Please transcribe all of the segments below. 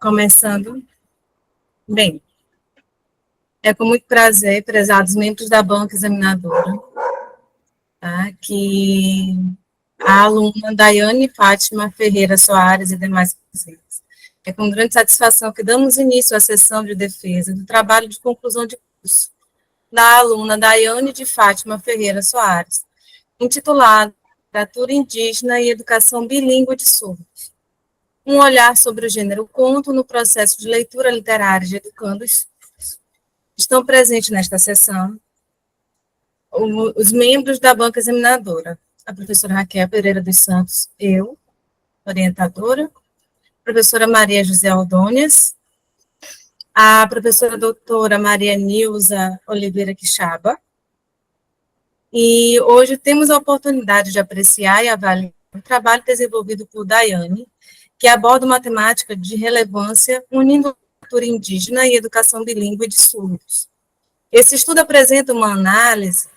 Começando. Bem, é com muito prazer, prezados membros da banca examinadora, tá, que a aluna Daiane Fátima Ferreira Soares e demais presentes. É com grande satisfação que damos início à sessão de defesa do trabalho de conclusão de curso da aluna Daiane de Fátima Ferreira Soares, intitulado Literatura Indígena e Educação Bilíngue de Surdos. Um olhar sobre o gênero conto no processo de leitura literária de educando os surdos. Estão presentes nesta sessão os membros da banca examinadora, a professora Raquel Pereira dos Santos, eu, orientadora, a professora Maria José Ordonhas, a professora doutora Maria Nilza Oliveira Quixaba, e hoje temos a oportunidade de apreciar e avaliar o trabalho desenvolvido por Daiane, que aborda uma temática de relevância unindo cultura indígena e educação bilíngue de surdos. Esse estudo apresenta uma análise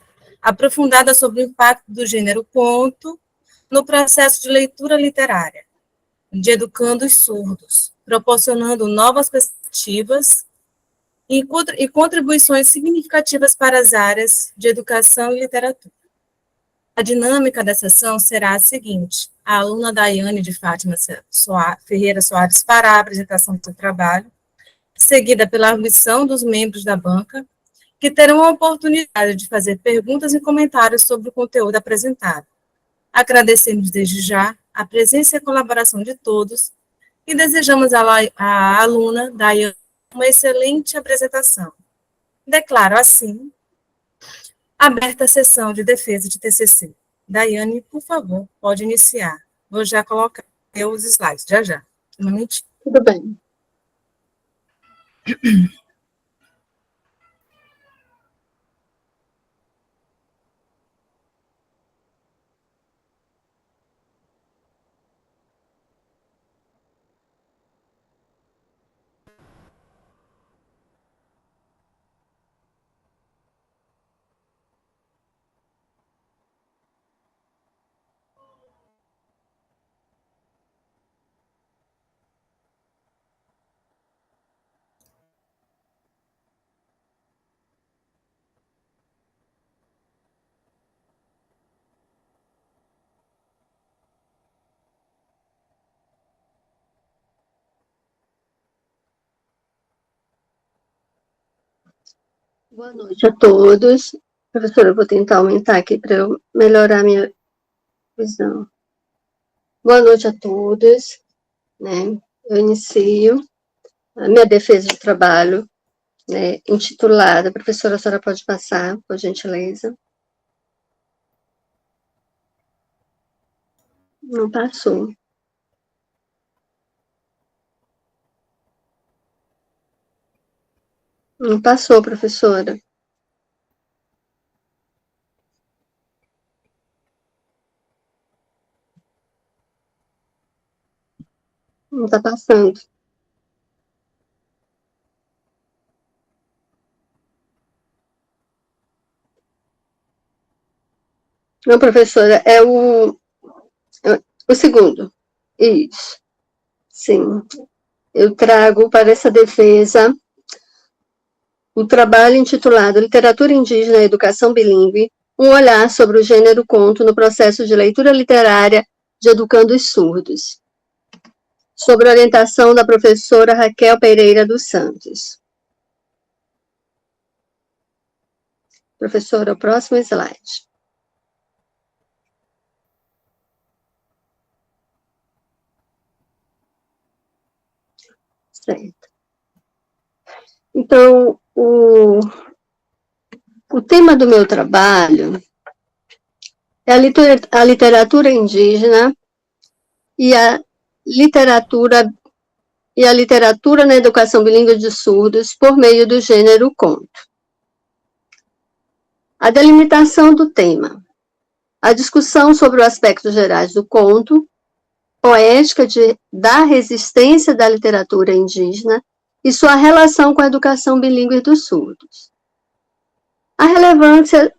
aprofundada sobre o impacto do gênero conto no processo de leitura literária, de educando os surdos, proporcionando novas perspectivas e contribuições significativas para as áreas de educação e literatura. A dinâmica da sessão será a seguinte: a aluna Daiane de Fátima Ferreira Soares fará a apresentação do seu trabalho, seguida pela arguição dos membros da banca, que terão a oportunidade de fazer perguntas e comentários sobre o conteúdo apresentado. Agradecemos desde já a presença e a colaboração de todos e desejamos à aluna Daiane uma excelente apresentação. Declaro, assim, aberta a sessão de defesa de TCC. Daiane, por favor, pode iniciar. Vou já colocar os slides, já. Um momentinho. Tudo bem. Boa noite a todos. Professora, eu vou tentar aumentar aqui para eu melhorar a minha visão. Boa noite a todos. Eu inicio a minha defesa de trabalho, intitulada. Professora, a senhora pode passar, por gentileza? Não passou. Não passou, professora. Não está passando. Não, professora, é o segundo. Isso. Sim. Eu trago para essa defesa o trabalho intitulado Literatura Indígena e Educação Bilíngue, um olhar sobre o gênero conto no processo de leitura literária de educando os surdos, sobre a orientação da professora Raquel Pereira dos Santos. Professora, o próximo slide. Certo. Então, o tema do meu trabalho é a literatura indígena e a literatura na educação bilíngue de surdos por meio do gênero conto. A delimitação do tema. A discussão sobre os aspectos gerais do conto, poética da resistência da literatura indígena e sua relação com a educação bilíngue dos surdos. A relevância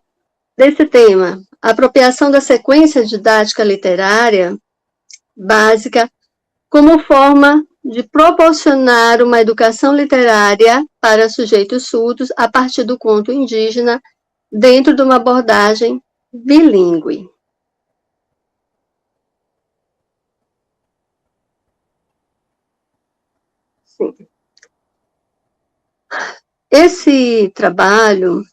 desse tema, a apropriação da sequência didática literária básica como forma de proporcionar uma educação literária para sujeitos surdos a partir do conto indígena, dentro de uma abordagem bilíngue. Sim. Esse trabalho,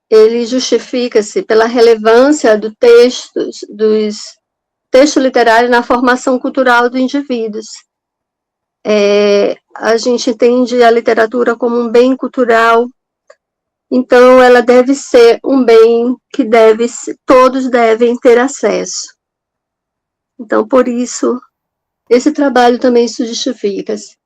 ele justifica-se pela relevância do texto literário na formação cultural do indivíduo. A gente entende a literatura como um bem cultural, então ela deve ser um bem que todos devem ter acesso. Então, por isso, esse trabalho também se justifica-se.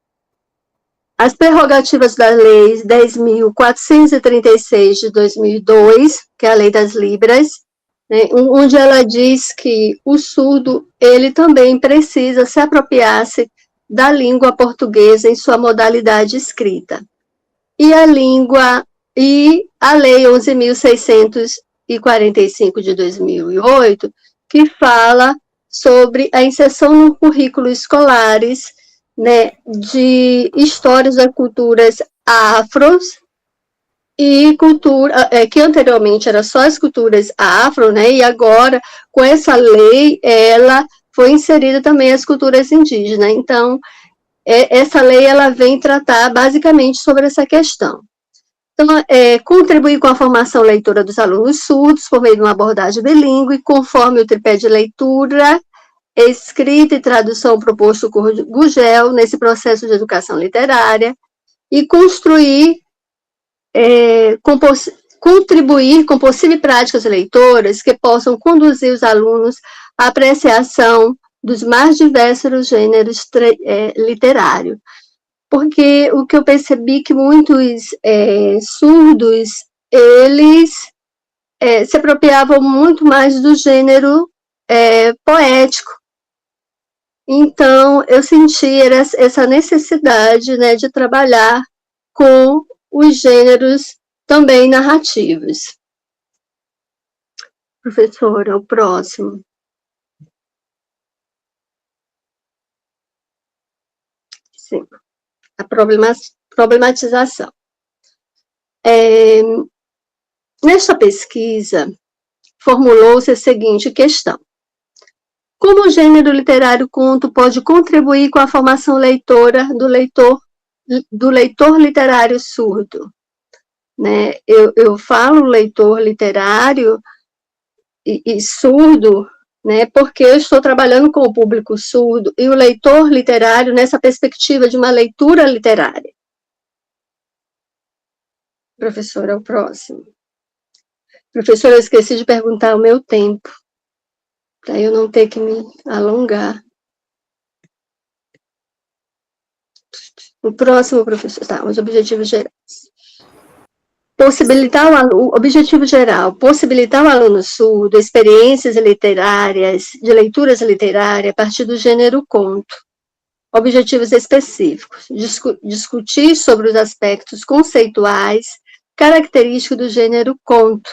As prerrogativas da Lei 10.436 de 2002, que é a Lei das Libras, né, onde ela diz que o surdo, ele também precisa se apropriar-se da língua portuguesa em sua modalidade escrita. E a Lei 11.645 de 2008, que fala sobre a inserção no currículo escolares, né, de histórias das culturas afros e que anteriormente era só as culturas afro, né, e agora, com essa lei, ela foi inserida também as culturas indígenas. Então, essa lei, ela vem tratar basicamente sobre essa questão. Então, contribuir com a formação leitora dos alunos surdos por meio de uma abordagem bilíngue, conforme o tripé de leitura, escrita e tradução proposto por Gugel nesse processo de educação literária, e contribuir com possíveis práticas leitoras que possam conduzir os alunos à apreciação dos mais diversos gêneros literários. Porque o que eu percebi que muitos surdos, eles se apropriavam muito mais do gênero poético. Então, eu senti essa necessidade, né, de trabalhar com os gêneros também narrativos. Professora, o próximo. Sim. A problematização. Nesta pesquisa, formulou-se a seguinte questão: como o gênero literário conto pode contribuir com a formação leitora do leitor literário surdo? Né? Eu falo leitor literário e surdo, né, porque eu estou trabalhando com o público surdo e o leitor literário nessa perspectiva de uma leitura literária. Professora, o próximo. Professora, eu esqueci de perguntar o meu tempo, para eu não ter que me alongar. O próximo, professor, tá, os objetivos gerais. Objetivo geral, possibilitar ao aluno surdo experiências literárias, de leituras literárias a partir do gênero conto. Objetivos específicos, discutir sobre os aspectos conceituais, característicos do gênero conto.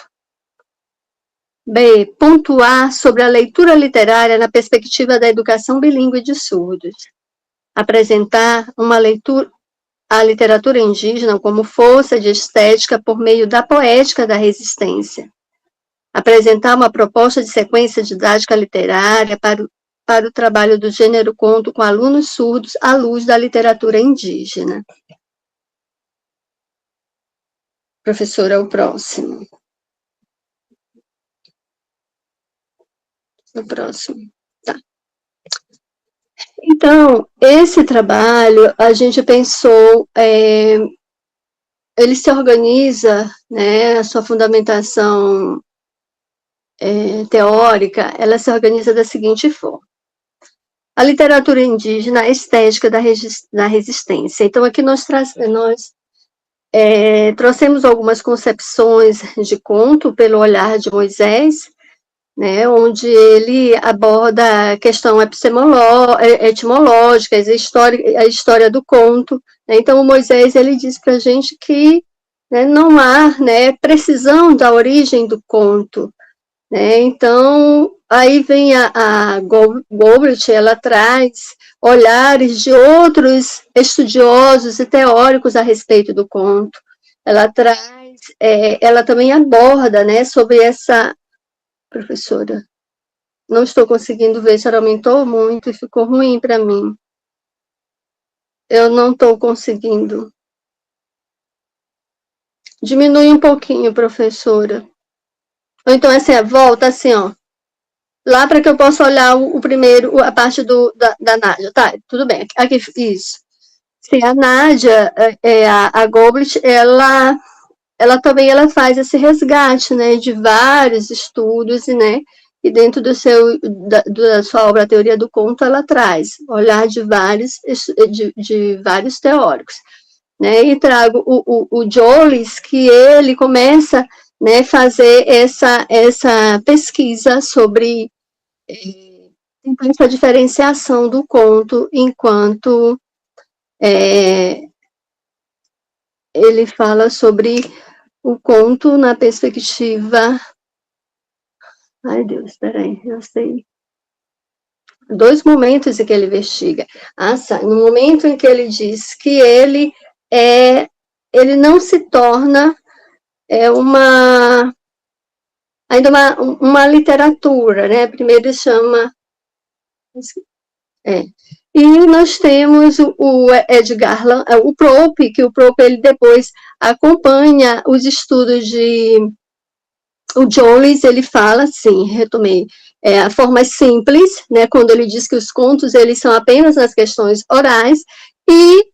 B, pontuar sobre a leitura literária na perspectiva da educação bilíngue de surdos. Apresentar a literatura indígena como força de estética por meio da poética da resistência. Apresentar uma proposta de sequência didática literária para o trabalho do gênero conto com alunos surdos à luz da literatura indígena. Professora, o próximo. O próximo. Tá. Então, esse trabalho, a gente pensou, ele se organiza, né, a sua fundamentação teórica, ela se organiza da seguinte forma: a literatura indígena, a estética da resistência. Então, aqui nós trouxemos algumas concepções de conto pelo olhar de Moisés, né, onde ele aborda a questão etimológica, a história do conto. Né? Então, o Moisés, ele diz para a gente que, né, não há, né, precisão da origem do conto. Né? Então, aí vem a Goldbrecht, ela traz olhares de outros estudiosos e teóricos a respeito do conto. Ela traz, ela também aborda, né, sobre essa... Professora, não estou conseguindo ver, se ela aumentou muito e ficou ruim para mim. Eu não estou conseguindo. Diminui um pouquinho, professora. Ou então, assim, volta assim, ó. Lá para que eu possa olhar o primeiro, a parte da Nádia. Tá, tudo bem. Aqui, isso. Sim, a Nádia, a Goblet, ela também faz esse resgate, né, de vários estudos, né, e dentro da sua obra A Teoria do Conto, ela traz olhar de vários teóricos, né, e trago o Jolis, que ele começa, né, fazer essa pesquisa sobre essa diferenciação do conto enquanto ele fala sobre o conto na perspectiva... Ai, Deus, peraí, eu sei. 2 momentos em que ele investiga. No momento em que ele diz que ele não se torna ainda uma literatura, né? Primeiro ele chama... E nós temos o Edgar, o Prope, que o Prope ele depois acompanha os estudos de... O Jones, ele fala assim, retomei, a forma simples, né, quando ele diz que os contos, eles são apenas as questões orais, e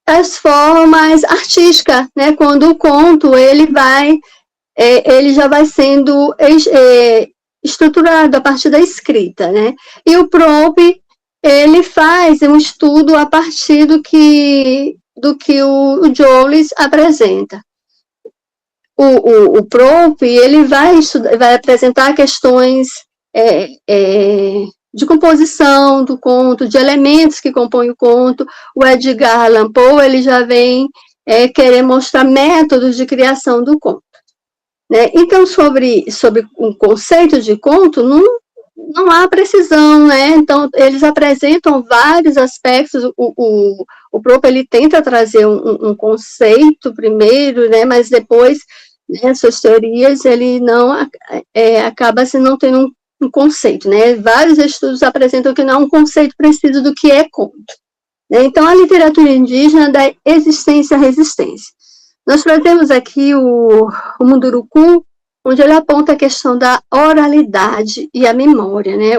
as formas artísticas, né, quando o conto, ele já vai sendo estruturado a partir da escrita, né, e o Prope, ele faz um estudo a partir do que o Jones apresenta. O Prope, ele vai apresentar questões de composição do conto, de elementos que compõem o conto. O Edgar Allan Poe, ele já vem querer mostrar métodos de criação do conto. Né? Então, sobre o conceito de conto, não há precisão, né? Então, eles apresentam vários aspectos. O Prope, ele tenta trazer um conceito primeiro, né? Mas depois, né, suas teorias, ele não acaba se não tendo um conceito, né? Vários estudos apresentam que não é um conceito preciso do que é conto. Né? Então, a literatura indígena da existência à resistência. Nós trazemos aqui o Munduruku, onde ele aponta a questão da oralidade e a memória, né?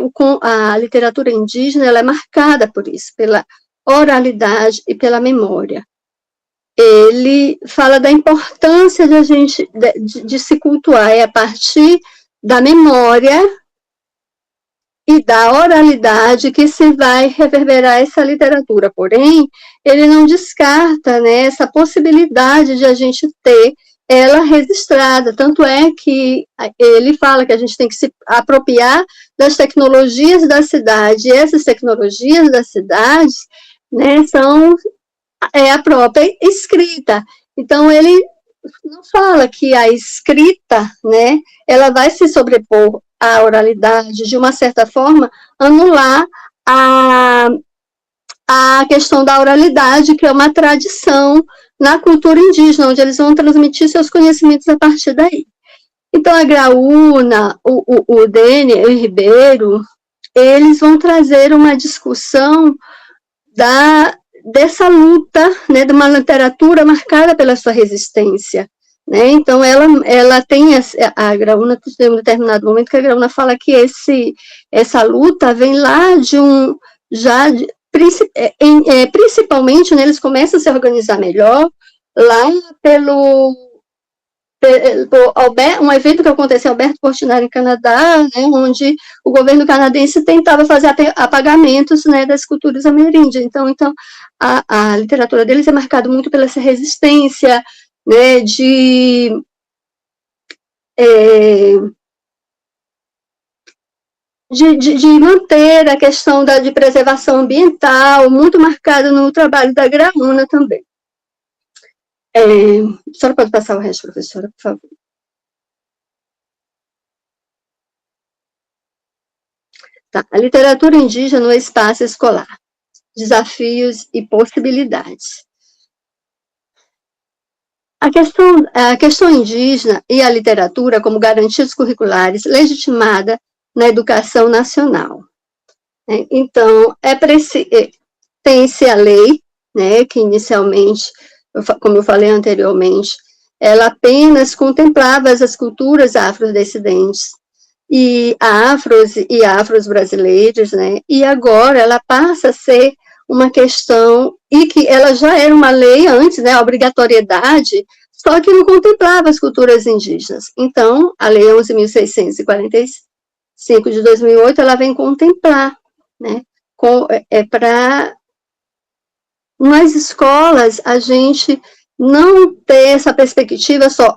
A literatura indígena, ela é marcada por isso, pela oralidade e pela memória. Ele fala da importância de se cultuar a partir da memória e da oralidade que se vai reverberar essa literatura. Porém, ele não descarta, né, essa possibilidade de a gente ter ela registrada, tanto é que ele fala que a gente tem que se apropriar das tecnologias da cidade, e essas tecnologias da cidade, né, são a própria escrita. Então, ele não fala que a escrita, né, ela vai se sobrepor à oralidade, de uma certa forma, anular a questão da oralidade, que é uma tradição na cultura indígena, onde eles vão transmitir seus conhecimentos a partir daí. Então, a Graúna, o Dene, o Ribeiro, eles vão trazer uma discussão dessa luta, né, de uma literatura marcada pela sua resistência. Né? Então, ela tem a Graúna, tem um determinado momento que a Graúna fala que essa luta vem lá principalmente, né, eles começam a se organizar melhor lá pelo um evento que aconteceu em Alberto Portinari, em Canadá, né, onde o governo canadense tentava fazer apagamentos, né, das culturas ameríndias. Então a literatura deles é marcada muito pela essa resistência, né, de manter a questão de preservação ambiental, muito marcada no trabalho da Graúna também. A senhora pode passar o resto, professora, por favor. Tá. A literatura indígena no espaço escolar. Desafios e possibilidades. A questão indígena e a literatura como garantias curriculares legitimada na educação nacional. Então, tem-se a lei, né, que inicialmente, como eu falei anteriormente, ela apenas contemplava as culturas afrodescendentes e afros brasileiros, né, e agora ela passa a ser uma questão, e que ela já era uma lei antes, né, a obrigatoriedade, só que não contemplava as culturas indígenas. Então, a Lei 11.645 de 2008, ela vem contemplar, né, para nas escolas a gente não ter essa perspectiva só,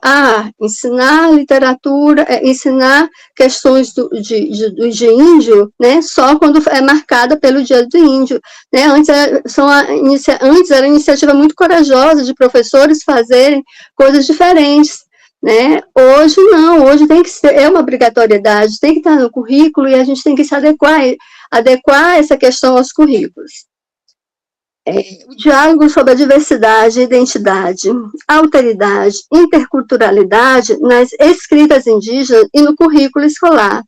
ensinar literatura, ensinar questões de índio, né, só quando é marcada pelo Dia do Índio, né, antes era uma iniciativa muito corajosa de professores fazerem coisas diferentes, né, hoje não, hoje tem que ser, é uma obrigatoriedade, tem que estar no currículo e a gente tem que se adequar essa questão aos currículos. O diálogo sobre a diversidade, identidade, alteridade, interculturalidade nas escritas indígenas e no currículo escolar.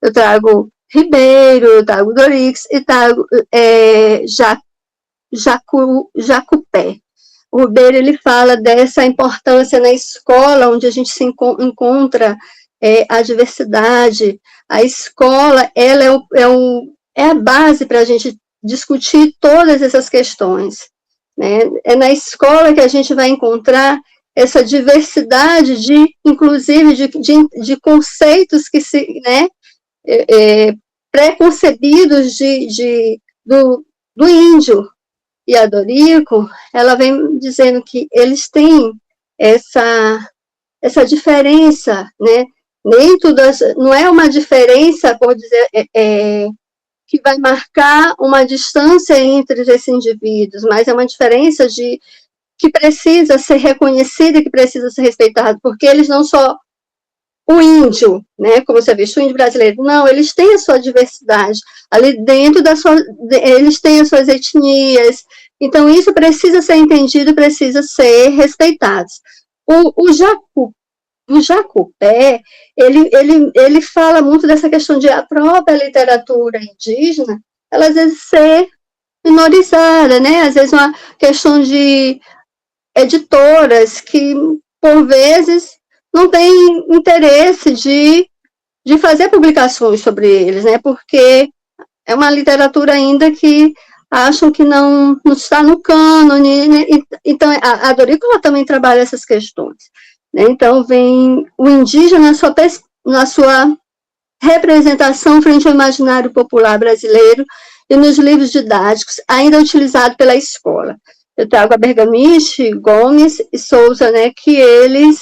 Eu trago Ribeiro, eu trago Dorix e trago Jacupé. O Ribeiro, ele fala dessa importância na escola, onde a gente se encontra a diversidade. A escola, ela é a base para a gente discutir todas essas questões, né? É na escola que a gente vai encontrar essa diversidade inclusive, de conceitos que né, pré-concebidos do índio. E a Dorico, ela vem dizendo que eles têm essa diferença, né? Nem tudo, não é uma diferença, por dizer, que vai marcar uma distância entre esses indivíduos, mas é uma diferença que precisa ser reconhecida e que precisa ser respeitada, porque eles não só o índio, né, como você vê, o índio brasileiro, não, eles têm a sua diversidade, ali dentro eles têm as suas etnias, então isso precisa ser entendido, precisa ser respeitado. O Jacupé, ele fala muito dessa questão de a própria literatura indígena, ela às vezes ser minorizada, né? Às vezes uma questão de editoras que, por vezes, não têm interesse de fazer publicações sobre eles, né? Porque é uma literatura ainda que acham que não está no cânone, né? Então, a Dorico também trabalha essas questões. Então, vem o indígena na sua representação frente ao imaginário popular brasileiro e nos livros didáticos, ainda utilizado pela escola. Eu trago a Bergamiche, Gomes e Souza, né, que eles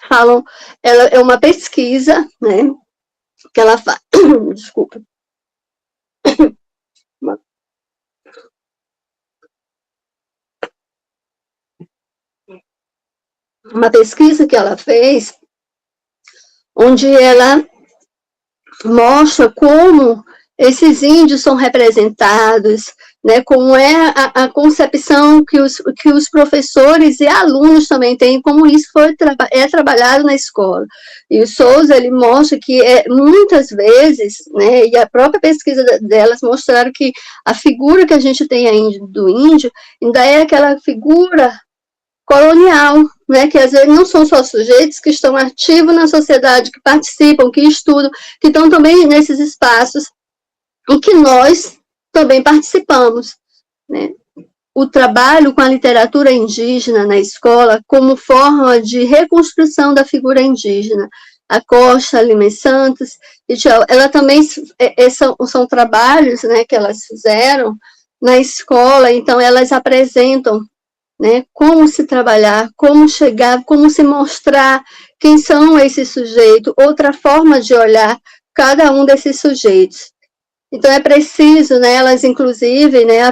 falam, ela é uma pesquisa, né, que ela faz, desculpa, uma pesquisa que ela fez, onde ela mostra como esses índios são representados, né, como é a concepção que os professores e alunos também têm, como isso é trabalhado na escola. E o Souza, ele mostra que muitas vezes, né, e a própria pesquisa delas mostraram que a figura que a gente tem ainda do índio ainda é aquela figura colonial, né, que às vezes não são só sujeitos que estão ativos na sociedade, que participam, que estudam, que estão também nesses espaços em que nós também participamos, né. O trabalho com a literatura indígena na escola como forma de reconstrução da figura indígena. A Costa, Lima Santos, ela também são trabalhos, né, que elas fizeram na escola, então elas apresentam, né, como se trabalhar, como chegar, como se mostrar quem são esses sujeitos, outra forma de olhar cada um desses sujeitos. Então, é preciso, né, elas, inclusive, né,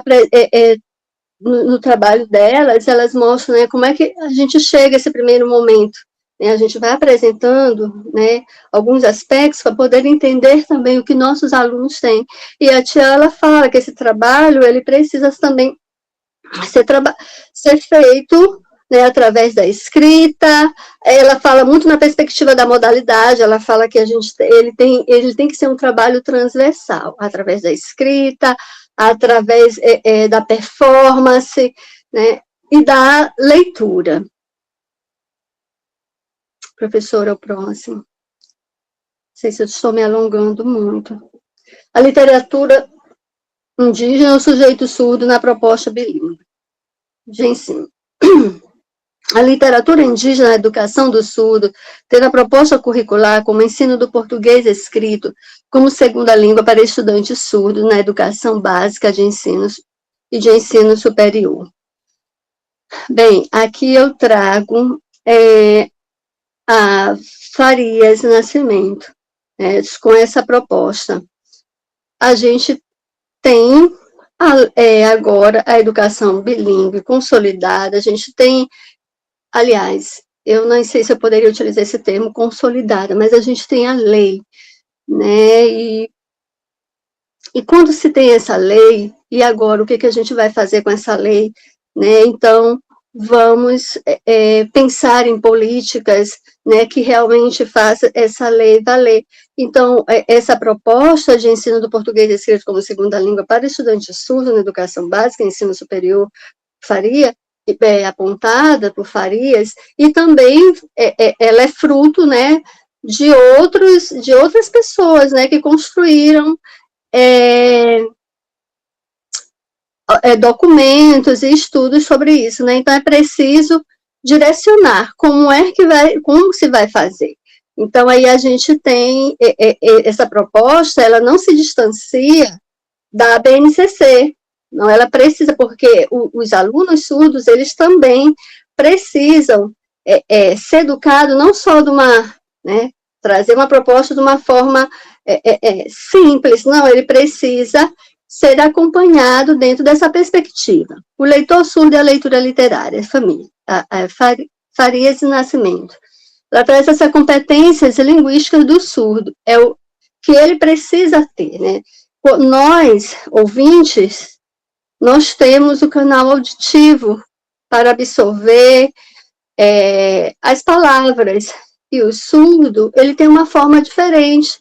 no trabalho delas, elas mostram, né, como é que a gente chega a esse primeiro momento, né, a gente vai apresentando, né, alguns aspectos para poder entender também o que nossos alunos têm. E a tia, ela fala que esse trabalho, ele precisa também ser feito, né, através da escrita. Ela fala muito na perspectiva da modalidade, ela fala que ele tem que ser um trabalho transversal, através da escrita, através da performance, né, e da leitura. Professora, o próximo. Não sei se eu estou me alongando muito. A literatura indígena, o sujeito surdo na proposta bilíngue de ensino. A literatura indígena na educação do surdo tem na proposta curricular como ensino do português escrito como segunda língua para estudantes surdos na educação básica de ensino superior. Bem, aqui eu trago a Farias Nascimento, com essa proposta. A gente tem agora a educação bilíngue consolidada, a gente tem, aliás, eu não sei se eu poderia utilizar esse termo consolidada, mas a gente tem a lei, né, e quando se tem essa lei, e agora o que a gente vai fazer com essa lei, né, então vamos pensar em políticas, né, que realmente façam essa lei valer. Então, essa proposta de ensino do português escrito como segunda língua para estudantes surdos na educação básica e ensino superior, apontada por Farias, e também ela é fruto, né, de outras pessoas, né, que construíram documentos e estudos sobre isso, né? Então é preciso direcionar como se vai fazer. Então aí a gente tem essa proposta, ela não se distancia da BNCC, não, ela precisa, porque os alunos surdos, eles também precisam ser educados não só de uma, né, trazer uma proposta de uma forma simples, não, ele precisa ser acompanhado dentro dessa perspectiva. O leitor surdo e a leitura literária, família, Farias e Nascimento. Ela traz essas competências linguísticas do surdo, é o que ele precisa ter, né? Nós, ouvintes, nós temos o canal auditivo para absorver as palavras, e o surdo, ele tem uma forma diferente,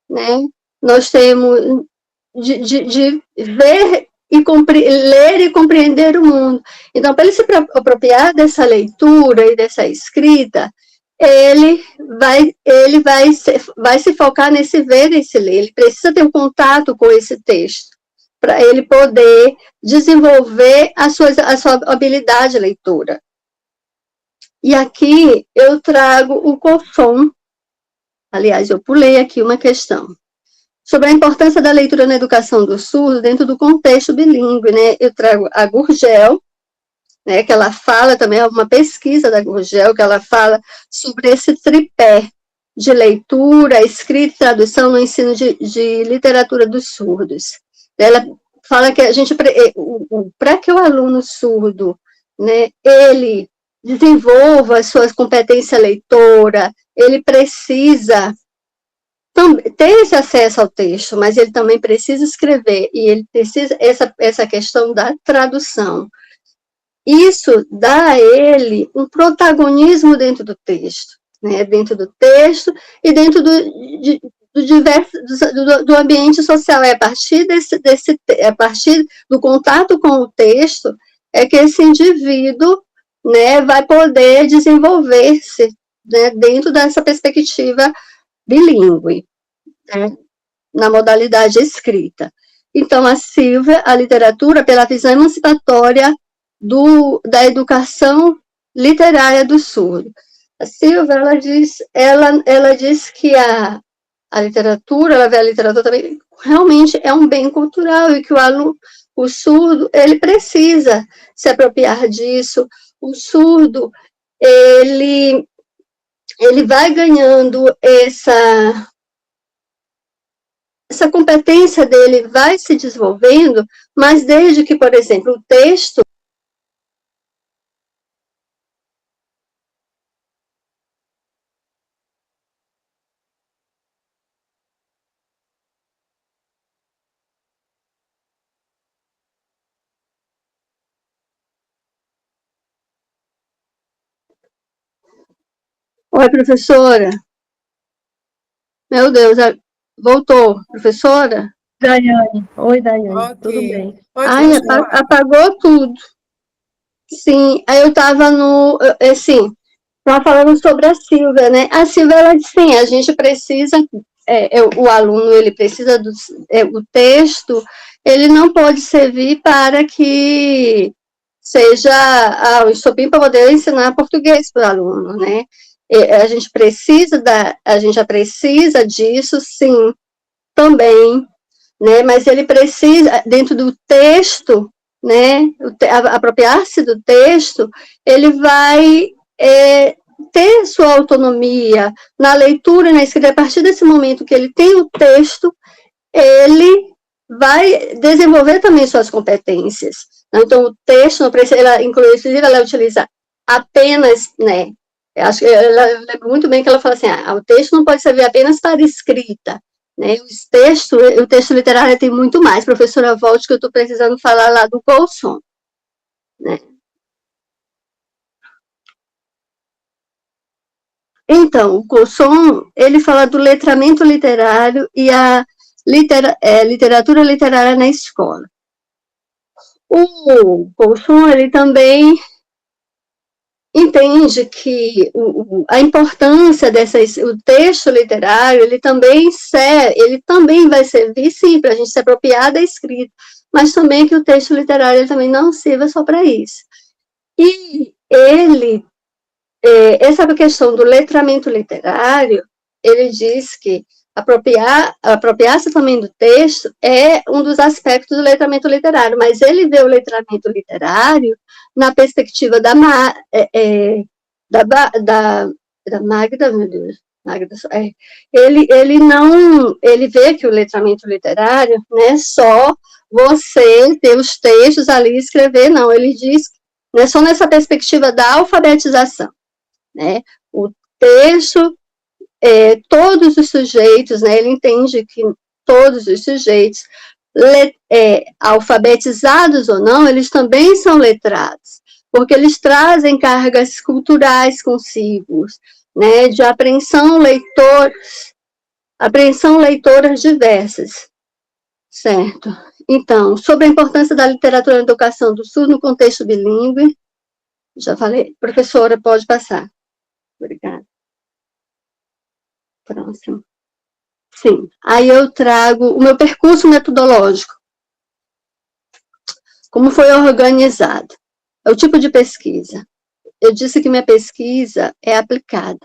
né? Nós temos de ver ler e compreender o mundo. Então, para ele se apropriar dessa leitura e dessa escrita, ele vai se focar nesse ver e se ler. Ele precisa ter um contato com esse texto para ele poder desenvolver a sua habilidade de leitura. E aqui eu trago o COFOM. Aliás, eu pulei aqui uma questão sobre a importância da leitura na educação do surdo dentro do contexto bilíngue, né? Eu trago a Gurgel, né, que ela fala também, é uma pesquisa da Gurgel, que ela fala sobre esse tripé de leitura, escrita e tradução no ensino de literatura dos surdos. Ela fala que a gente, para que o aluno surdo, né, ele desenvolva a sua competência leitora, ele precisa ter esse acesso ao texto, mas ele também precisa escrever, e ele precisa essa questão da tradução. Isso dá a ele um protagonismo dentro do texto, né? Dentro do texto e dentro do ambiente social. É a partir a partir do contato com o texto é que esse indivíduo, né, vai poder desenvolver-se, né, dentro dessa perspectiva bilíngue, né, na modalidade escrita. Então, a Silvia, a literatura pela visão emancipatória da educação literária do surdo. A Silvia, ela diz que a literatura, ela vê a literatura também, realmente é um bem cultural, e que o surdo, ele precisa se apropriar disso. O surdo, ele vai ganhando essa competência dele, vai se desenvolvendo, mas desde que, por exemplo, o texto Oi, professora. Meu Deus, voltou, professora? Daiane. Oi, Daiane. Ok. Tudo bem? Pode Ai, continuar. apagou tudo. Sim, aí eu estava assim, estava falando sobre a Silvia, né? A Silvia, ela disse, sim, a gente precisa, o aluno, ele precisa o texto, ele não pode servir para que seja o estopim para poder ensinar português para o aluno, né? A gente já precisa disso, sim, também, né? Mas ele precisa, dentro do texto, né? Apropriar-se do texto, ele vai ter sua autonomia na leitura e na escrita. A partir desse momento que ele tem o texto, ele vai desenvolver também suas competências. Então, o texto, não precisa, inclusive, ela utiliza apenas, né? Eu acho que ela lembra muito bem que ela fala assim, o texto não pode servir apenas para escrita, né? O texto literário tem muito mais. Professora, volte que eu estou precisando falar lá do Coulson, né? Então, o Coulson, ele fala do letramento literário e a literatura literária na escola. O Coulson, ele também entende que a importância o texto literário, ele também vai servir, sim, para a gente se apropriar da escrita, mas também que o texto literário ele também não sirva só para isso. E essa questão do letramento literário, ele diz que apropriar-se também do texto é um dos aspectos do letramento literário, mas ele vê o letramento literário na perspectiva da Magda, meu Deus, Magda, ele vê que o letramento literário não é só você ter os textos ali e escrever, não, ele diz, não é só nessa perspectiva da alfabetização, né, o texto, todos os sujeitos, né, ele entende que todos os sujeitos, alfabetizados ou não, eles também são letrados, porque eles trazem cargas culturais consigo, né, de apreensão leitoras diversas, certo? Então, sobre a importância da literatura na educação do surdo no contexto bilíngue, já falei, professora, pode passar. Obrigada. Próximo. Sim, aí eu trago o meu percurso metodológico, como foi organizado, é o tipo de pesquisa. Eu disse que minha pesquisa é aplicada.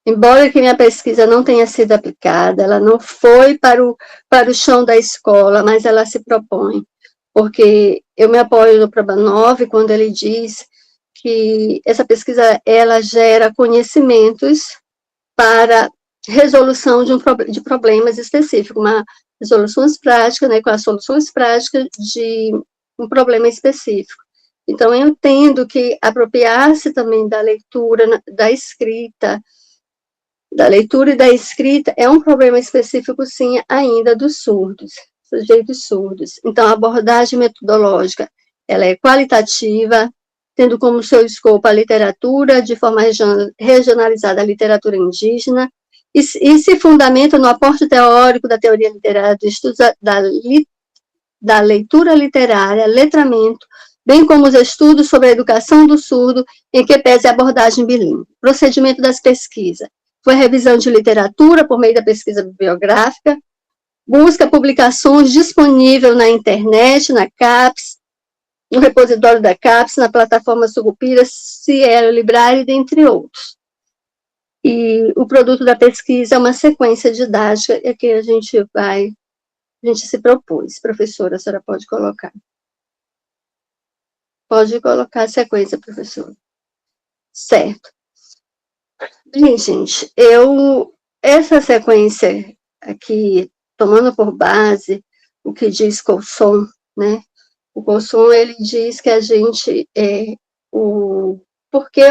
Embora que minha pesquisa não tenha sido aplicada, ela não foi para o chão da escola, mas ela se propõe, porque eu me apoio no Probanov quando ele diz que essa pesquisa, ela gera conhecimentos para resolução de problemas específicos, resoluções práticas, né, com as soluções práticas de um problema específico. Então, eu entendo que apropriar-se também da leitura, da leitura e da escrita é um problema específico, sim, ainda dos surdos, sujeitos surdos. Então, a abordagem metodológica, ela é qualitativa, tendo como seu escopo a literatura, de forma regionalizada, a literatura indígena, e se fundamenta no aporte teórico da teoria literária, do estudo da leitura literária, letramento, bem como os estudos sobre a educação do surdo, em que pese a abordagem bilíngue. Procedimento das pesquisas. Foi revisão de literatura por meio da pesquisa bibliográfica, busca publicações disponíveis na internet, na CAPES, no repositório da CAPES, na plataforma Sucupira, Cielo Library, dentre outros. E o produto da pesquisa é uma sequência didática que a gente se propôs. Professora, a senhora pode colocar. Pode colocar a sequência, professora. Certo. Bem, gente, essa sequência aqui, tomando por base o que diz Coulson, né? O Coulson, ele diz que a gente, porque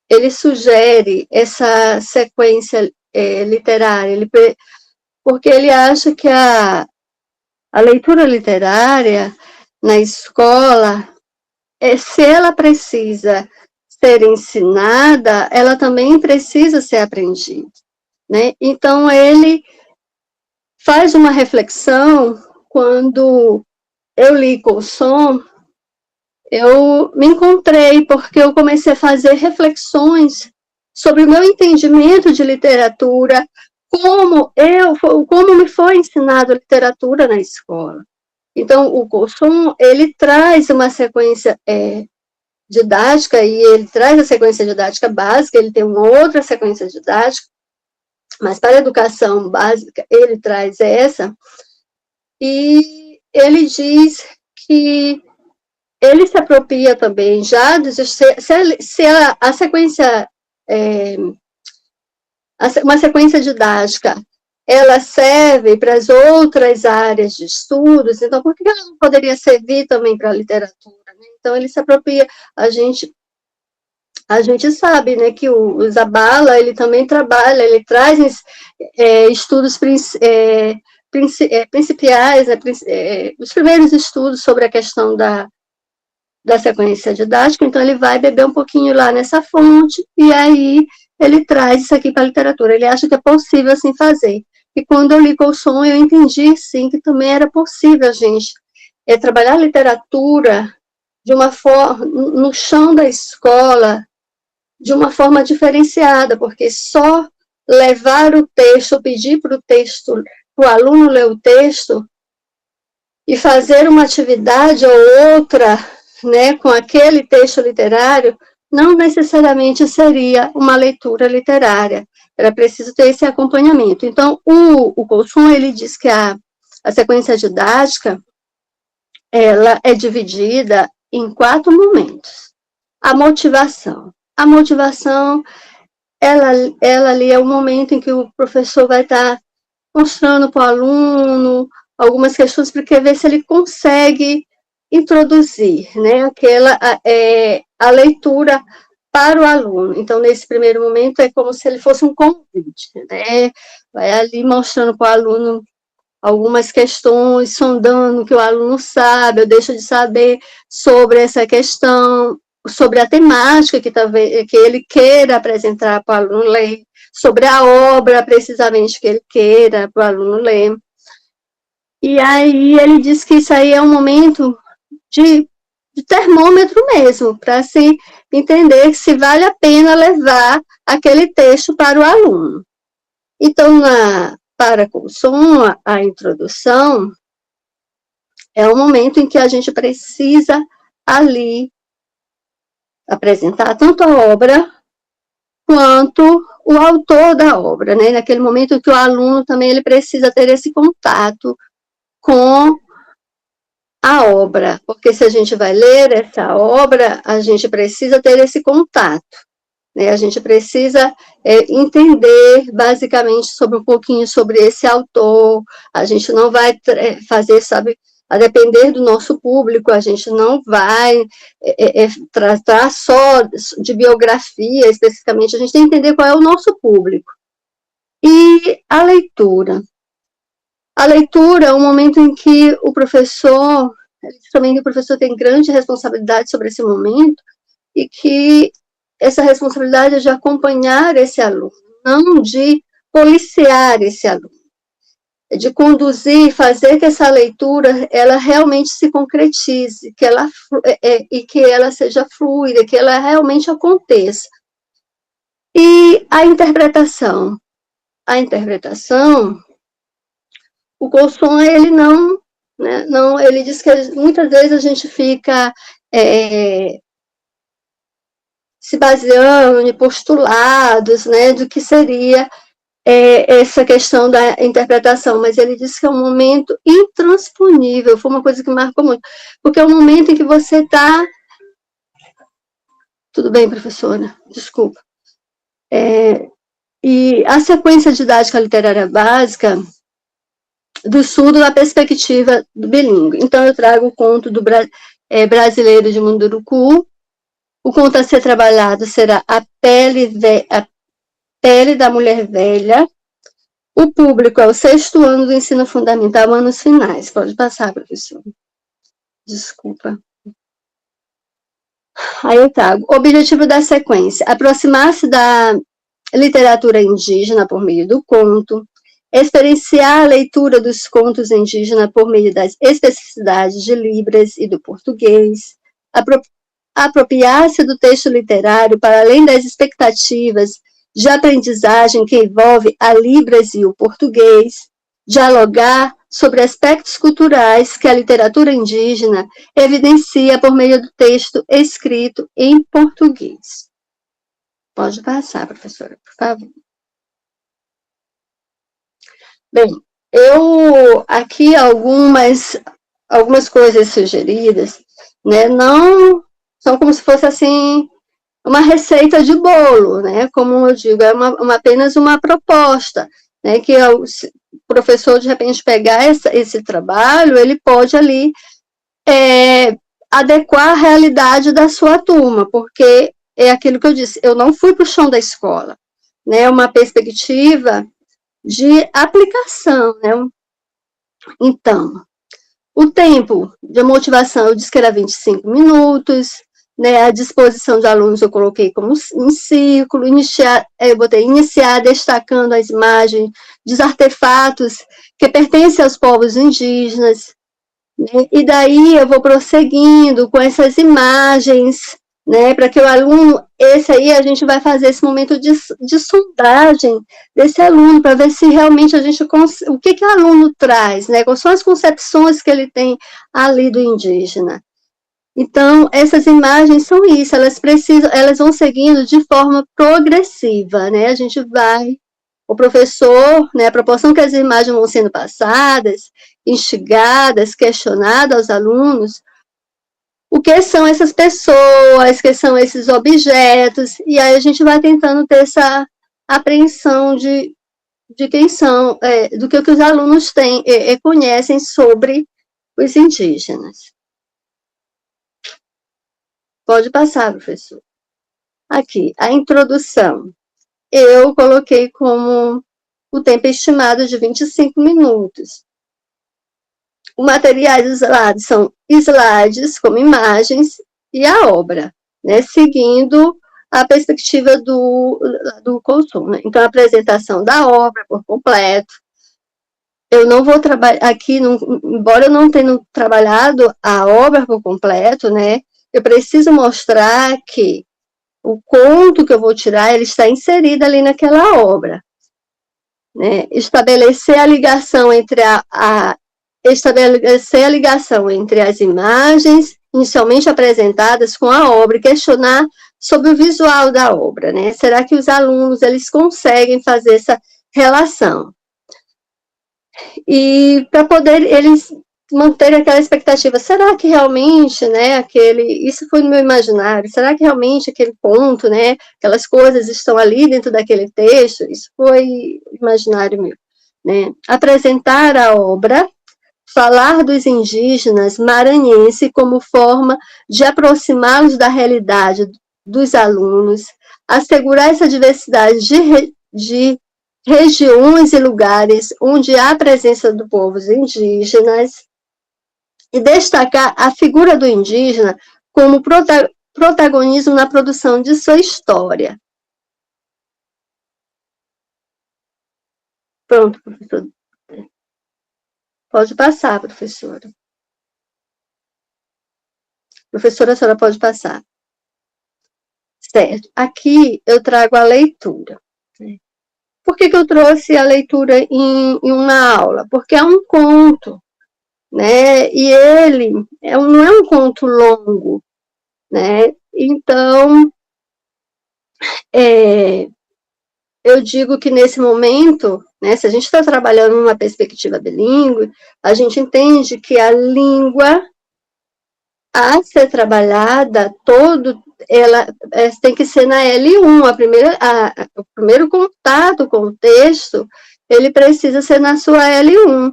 ele sugere essa sequência literária, porque ele acha que a leitura literária na escola, se ela precisa ser ensinada, ela também precisa ser aprendida, né? Então, ele faz uma reflexão. Quando eu li Coulson, eu me encontrei, porque eu comecei a fazer reflexões sobre o meu entendimento de literatura, como me foi ensinado literatura na escola. Então, o Coulson, ele traz uma sequência didática, e ele traz a sequência didática básica, ele tem uma outra sequência didática, mas para a educação básica, ele traz essa, e ele diz que ele se apropria também já, se a sequência, uma sequência didática, ela serve para as outras áreas de estudos, então por que ela não poderia servir também para a literatura, né? Então ele se apropria, a gente sabe, né, que o Zabala, ele também trabalha, ele traz estudos principiais, né, os primeiros estudos sobre a questão da sequência didática, então ele vai beber um pouquinho lá nessa fonte, e aí ele traz isso aqui para a literatura. Ele acha que é possível assim fazer. E quando eu li Coulson, eu entendi, sim, que também era possível a gente trabalhar a literatura de uma forma, no chão da escola, de uma forma diferenciada, porque só levar o texto, pedir para o aluno ler o texto, e fazer uma atividade ou outra, né, com aquele texto literário, não necessariamente seria uma leitura literária. Era preciso ter esse acompanhamento. Então, o Coulson, ele diz que a sequência didática, ela é dividida em 4 momentos. A motivação. A motivação, ela ali é o momento em que o professor vai estar mostrando para o aluno algumas questões, porque ver se ele consegue introduzir, né, a leitura para o aluno. Então, nesse primeiro momento, é como se ele fosse um convite, né? Vai ali mostrando para o aluno algumas questões, sondando o que o aluno sabe, ou deixa de saber sobre essa questão, sobre a temática que ele queira apresentar para o aluno ler, sobre a obra, precisamente, que ele queira para o aluno ler. E aí ele diz que isso aí é um momento de termômetro mesmo, para se entender se vale a pena levar aquele texto para o aluno. Então, para Coulson, a introdução é o momento em que a gente precisa ali apresentar tanto a obra quanto o autor da obra, né? Naquele momento que o aluno também ele precisa ter esse contato com a obra, porque se a gente vai ler essa obra, a gente precisa ter esse contato, né? A gente precisa entender basicamente sobre um pouquinho sobre esse autor. A gente não vai fazer, sabe, a depender do nosso público, a gente não vai tratar só de biografia especificamente, a gente tem que entender qual é o nosso público. E a leitura. A leitura é um momento em que o professor, também o professor tem grande responsabilidade sobre esse momento, e que essa responsabilidade é de acompanhar esse aluno, não de policiar esse aluno, é de conduzir, fazer que essa leitura, ela realmente se concretize, e que ela seja fluida, que ela realmente aconteça. E a interpretação. A interpretação, o Coulson, ele não, ele diz que muitas vezes a gente fica se baseando em postulados, né, do que seria essa questão da interpretação, mas ele diz que é um momento intransponível, foi uma coisa que marcou muito, porque é um momento em que você está... Tudo bem, professora? Desculpa. E a sequência didática literária básica do estudo da perspectiva do bilíngue. Então, eu trago o conto do Brasileiro de Munduruku. O conto a ser trabalhado será A Pele da Mulher Velha. O público é o 6º ano do ensino fundamental, anos finais. Pode passar, professor. Desculpa. Aí eu trago o objetivo da sequência: aproximar-se da literatura indígena por meio do conto, experienciar a leitura dos contos indígenas por meio das especificidades de Libras e do português, apropriar-se do texto literário para além das expectativas de aprendizagem que envolve a Libras e o português, dialogar sobre aspectos culturais que a literatura indígena evidencia por meio do texto escrito em português. Pode passar, professora, por favor. Bem, eu aqui algumas coisas sugeridas, né? Não são como se fosse assim uma receita de bolo, né? Como eu digo, é apenas uma proposta, né? Que o professor de repente pegar esse trabalho, ele pode ali adequar a realidade da sua turma, porque é aquilo que eu disse, eu não fui para o chão da escola, né? Uma perspectiva de aplicação, né? Então, o tempo de motivação eu disse que era 25 minutos, né? A disposição de alunos eu coloquei como um círculo, eu botei iniciar destacando as imagens dos artefatos que pertencem aos povos indígenas, né? E daí eu vou prosseguindo com essas imagens, né, para que o aluno, esse aí a gente vai fazer esse momento de sondagem desse aluno, para ver se realmente o que o aluno traz, né, quais são as concepções que ele tem ali do indígena. Então, essas imagens são isso, elas vão seguindo de forma progressiva, né, o professor, né, a proporção que as imagens vão sendo passadas, instigadas, questionadas aos alunos, o que são essas pessoas, que são esses objetos, e aí a gente vai tentando ter essa apreensão de quem são, do que os alunos têm, conhecem sobre os indígenas. Pode passar, professor. Aqui, a introdução. Eu coloquei como o tempo estimado de 25 minutos. Os materiais usados são slides, como imagens, e a obra, né, seguindo a perspectiva do consumo. Né? Então, a apresentação da obra por completo. Eu não vou trabalhar aqui, embora eu não tenha trabalhado a obra por completo, né, eu preciso mostrar que o conto que eu vou tirar, ele está inserido ali naquela obra. Né? Estabelecer a ligação entre as imagens inicialmente apresentadas com a obra e questionar sobre o visual da obra, né? Será que os alunos, eles conseguem fazer essa relação? E para poder eles manterem aquela expectativa, será que realmente, né, isso foi no meu imaginário, será que realmente aquele ponto, né, aquelas coisas estão ali dentro daquele texto? Isso foi imaginário meu, né? Apresentar a obra, falar dos indígenas maranhenses como forma de aproximá-los da realidade dos alunos, assegurar essa diversidade de regiões e lugares onde há a presença do povos indígenas, e destacar a figura do indígena como protagonismo na produção de sua história. Pronto, professor. Pode passar, professora. Professora, a senhora pode passar. Certo. Aqui eu trago a leitura. Por que eu trouxe a leitura em uma aula? Porque é um conto, né? E ele não é um conto longo, né? Então, eu digo que nesse momento, né, se a gente está trabalhando numa perspectiva bilíngue, a gente entende que a língua a ser trabalhada ela tem que ser na L1, o primeiro contato com o texto, ele precisa ser na sua L1.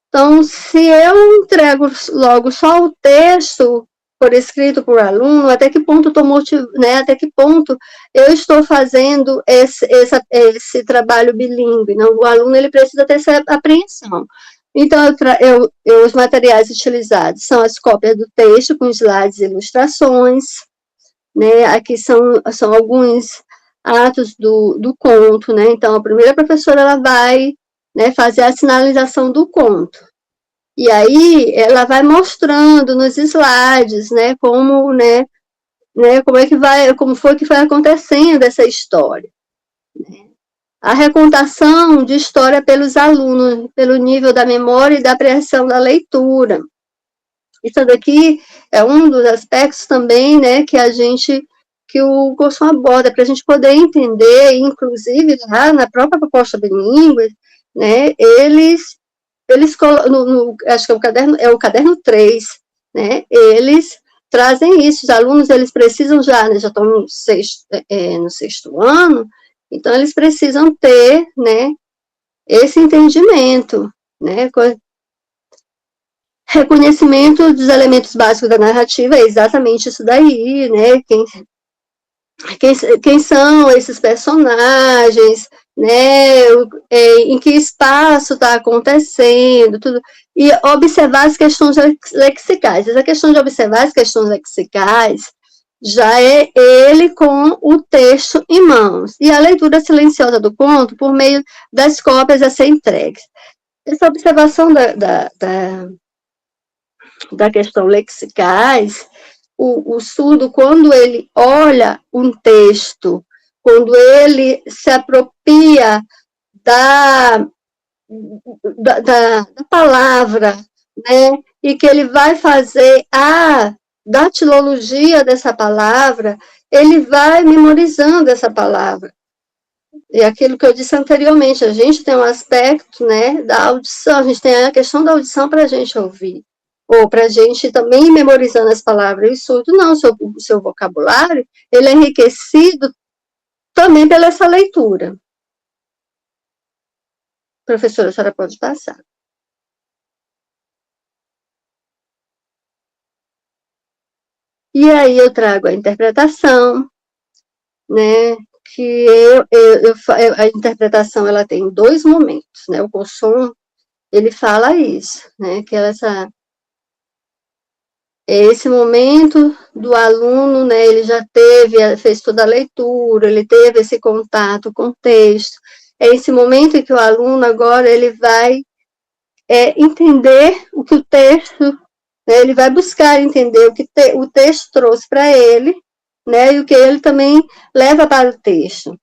Então, se eu entrego logo só o texto por escrito por aluno, até que ponto até que ponto eu estou fazendo esse trabalho bilíngue? Não, o aluno ele precisa ter essa apreensão. Então, os materiais utilizados são as cópias do texto com slides e ilustrações, né? Aqui são alguns atos do conto, né? Então, a primeira professora, ela vai, né, fazer a sinalização do conto. E aí, ela vai mostrando nos slides, né, como é que como foi que foi acontecendo essa história. Né? A recontação de história pelos alunos, pelo nível da memória e da apreensão da leitura. Isso daqui é um dos aspectos também, né, que o curso aborda, para a gente poder entender, inclusive, lá na própria proposta bilíngue, né, acho que é o caderno 3, né, eles trazem isso, os alunos, eles precisam já estão no sexto ano, então eles precisam ter, né, esse entendimento, né, reconhecimento dos elementos básicos da narrativa é exatamente isso daí, né? Quem são esses personagens, né? Em que espaço está acontecendo, tudo. E observar as questões lexicais. Essa questão de observar as questões lexicais já é ele com o texto em mãos. E a leitura silenciosa do conto por meio das cópias a ser entregues. Essa observação da questão lexicais, o surdo, quando ele olha um texto, quando ele se apropria da palavra, né, e que ele vai fazer a datilologia dessa palavra, ele vai memorizando essa palavra. E aquilo que eu disse anteriormente, a gente tem um aspecto, né, da audição, a gente tem a questão da audição para a gente ouvir, ou para a gente também ir memorizando as palavras. E surdo, não, o seu vocabulário, ele é enriquecido também pela essa leitura. Professora, a senhora pode passar. E aí eu trago a interpretação, né, que a interpretação, ela tem 2 momentos, né, o Cosson, ele fala isso, né, que esse momento do aluno, né, ele já fez toda a leitura, ele teve esse contato com o texto, é esse momento em que o aluno agora, ele vai entender o que o texto, né, ele vai buscar entender o que o texto trouxe para ele, né, e o que ele também leva para o texto.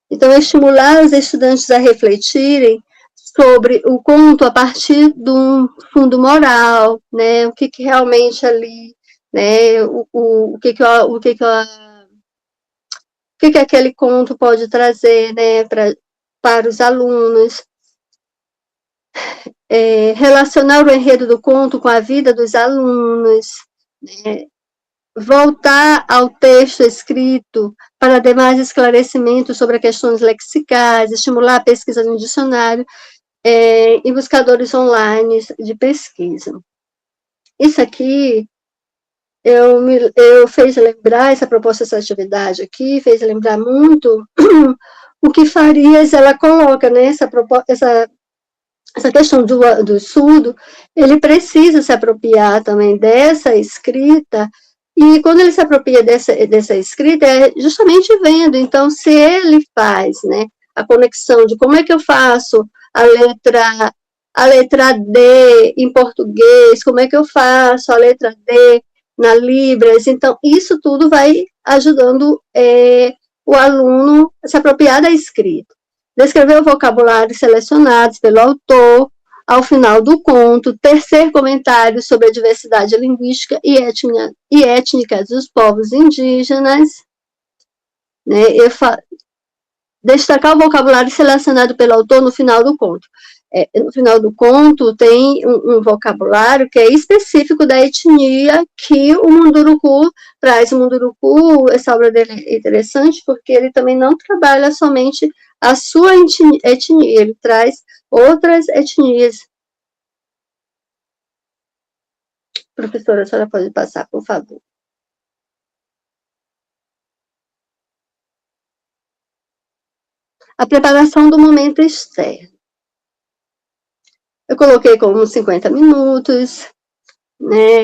Então, estimular os estudantes a refletirem sobre o conto a partir de um fundo moral, né, o que realmente ali, né, o que aquele conto pode trazer, né, para os alunos, relacionar o enredo do conto com a vida dos alunos, né, voltar ao texto escrito para demais esclarecimentos sobre questões lexicais, estimular a pesquisa no dicionário e buscadores online de pesquisa. Isso aqui eu fez lembrar, essa proposta, essa atividade aqui, fez lembrar muito o que Farias, ela coloca, né, essa questão do surdo, ele precisa se apropriar também dessa escrita, e quando ele se apropria dessa escrita, é justamente vendo, então, se ele faz, né, a conexão de como é que eu faço a letra D em português, como é que eu faço a letra D na Libras, então, isso tudo vai ajudando o aluno a se apropriar da escrita. Descrever o vocabulário selecionados pelo autor, ao final do conto, tecer comentários sobre a diversidade linguística e étnica dos povos indígenas, né, destacar o vocabulário selecionado pelo autor no final do conto. No final do conto tem um vocabulário que é específico da etnia que o Munduruku traz. O Munduruku, essa obra dele é interessante porque ele também não trabalha somente a sua etnia, ele traz outras etnias. Professora, a senhora pode passar, por favor. A preparação do momento externo. Eu coloquei como 50 minutos, né?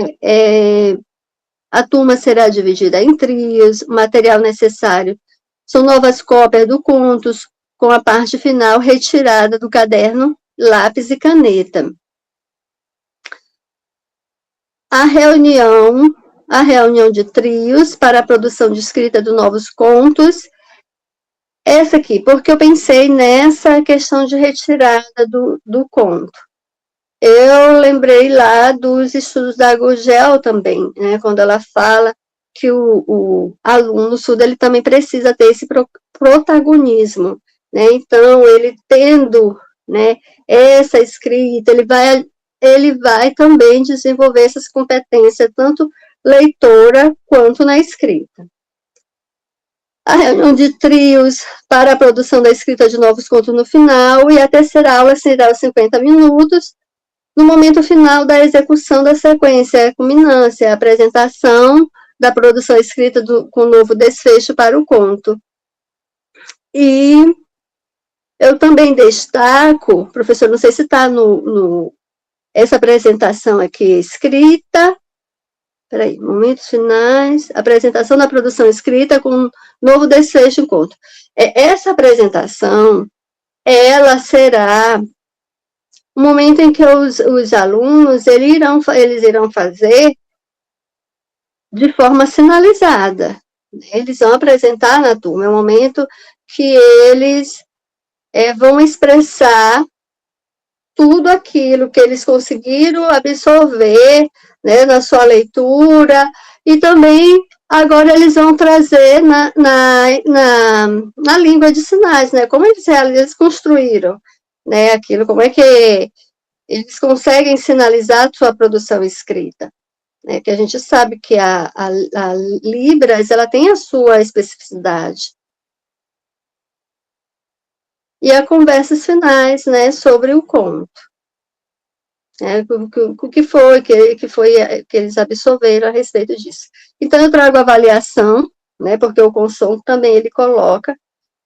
A turma será dividida em trios, o material necessário são novas cópias do contos, com a parte final retirada do caderno, lápis e caneta. A reunião de trios para a produção de escrita de novos contos. Essa aqui, porque eu pensei nessa questão de retirada do conto. Eu lembrei lá dos estudos da Gurgel também, né, quando ela fala que o aluno surdo ele também precisa ter esse protagonismo, né? Então, ele tendo, né, essa escrita, ele vai também desenvolver essas competências, tanto leitora quanto na escrita. A reunião de trios para a produção da escrita de novos contos no final, e a terceira aula será os 50 minutos, no momento final da execução da sequência, a culminância, a apresentação da produção escrita com novo desfecho para o conto. E eu também destaco, professor, não sei se está essa apresentação aqui escrita, peraí, momentos finais, apresentação da produção escrita com novo desfecho em conto. Essa apresentação, ela será o momento em que os alunos eles irão fazer de forma sinalizada. Eles vão apresentar na turma, é o momento que eles vão expressar tudo aquilo que eles conseguiram absorver, né, na sua leitura, e também agora eles vão trazer na língua de sinais, né, como eles construíram, né, aquilo, como é que eles conseguem sinalizar a sua produção escrita, né, que a gente sabe que a Libras, ela tem a sua especificidade. E as conversas finais, né, sobre o conto. O que foi que eles absorveram a respeito disso. Então, eu trago a avaliação, né, porque o Consom também ele coloca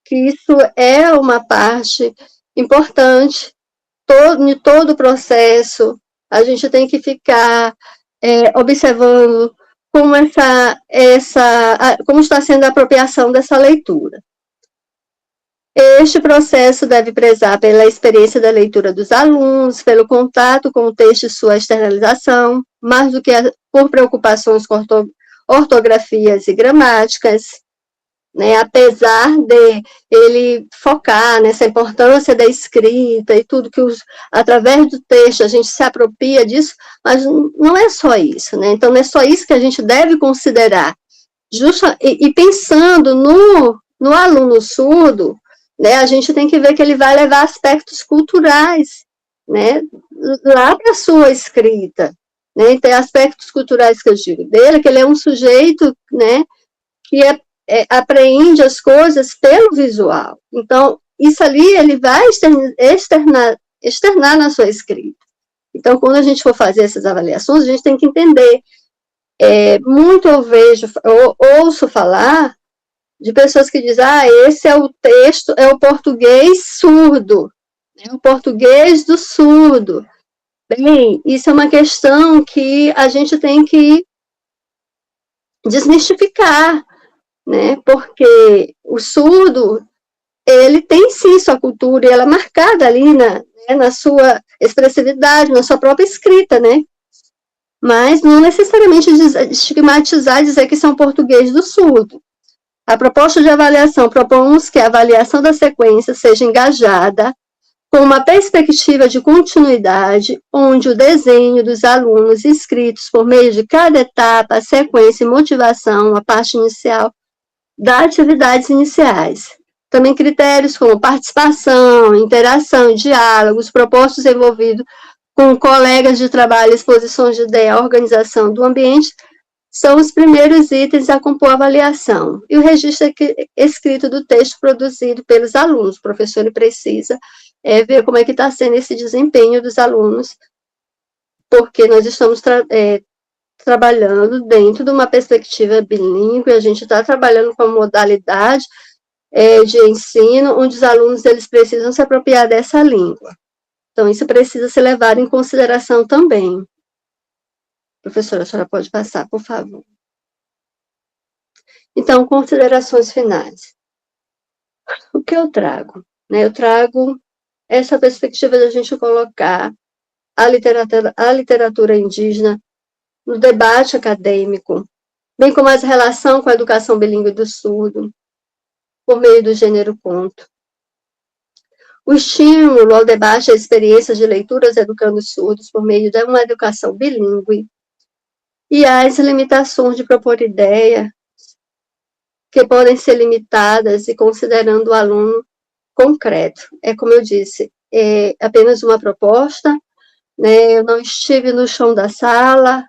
que isso é uma parte importante em todo o processo. A gente tem que ficar observando como como está sendo a apropriação dessa leitura. Este processo deve prezar pela experiência da leitura dos alunos, pelo contato com o texto e sua externalização, mais do que por preocupações com ortografias e gramáticas, né? Apesar de ele focar nessa importância da escrita e tudo que através do texto a gente se apropria disso, mas não é só isso, né? Então, não é só isso que a gente deve considerar. E pensando no aluno surdo, né, a gente tem que ver que ele vai levar aspectos culturais, né, lá para a sua escrita, né, tem aspectos culturais que eu digo dele, que ele é um sujeito, né, que apreende as coisas pelo visual. Então, isso ali ele vai externar na sua escrita. Então, quando a gente for fazer essas avaliações, a gente tem que entender. Muito eu ouço falar de pessoas que dizem, esse é o texto, é o português surdo, é o português do surdo. Bem, isso é uma questão que a gente tem que desmistificar, né? Porque o surdo, ele tem sim sua cultura, e ela é marcada ali na sua expressividade, na sua própria escrita, né? Mas não necessariamente estigmatizar e dizer que isso é um português do surdo. A proposta de avaliação propomos que a avaliação da sequência seja engajada, com uma perspectiva de continuidade, onde o desenho dos alunos inscritos por meio de cada etapa, a sequência e motivação, a parte inicial, das atividades iniciais. Também critérios como participação, interação e diálogos propostos envolvidos com colegas de trabalho, exposições de ideia, organização do ambiente, são os primeiros itens a compor a avaliação. E o registro escrito do texto produzido pelos alunos. O professor ele precisa ver como é que está sendo esse desempenho dos alunos, porque nós estamos trabalhando dentro de uma perspectiva bilíngue, a gente está trabalhando com a modalidade de ensino, onde os alunos eles precisam se apropriar dessa língua. Então, isso precisa ser levado em consideração também. Professora, a senhora pode passar, por favor. Então, considerações finais. O que eu trago? Né? Eu trago essa perspectiva de a gente colocar a literatura indígena no debate acadêmico, bem como a relação com a educação bilíngue do surdo, por meio do gênero conto. O estímulo ao debate, a experiência de leituras educando os surdos por meio de uma educação bilíngue, e as limitações de propor ideia, que podem ser limitadas e considerando o aluno concreto. É como eu disse, é apenas uma proposta, né? Eu não estive no chão da sala,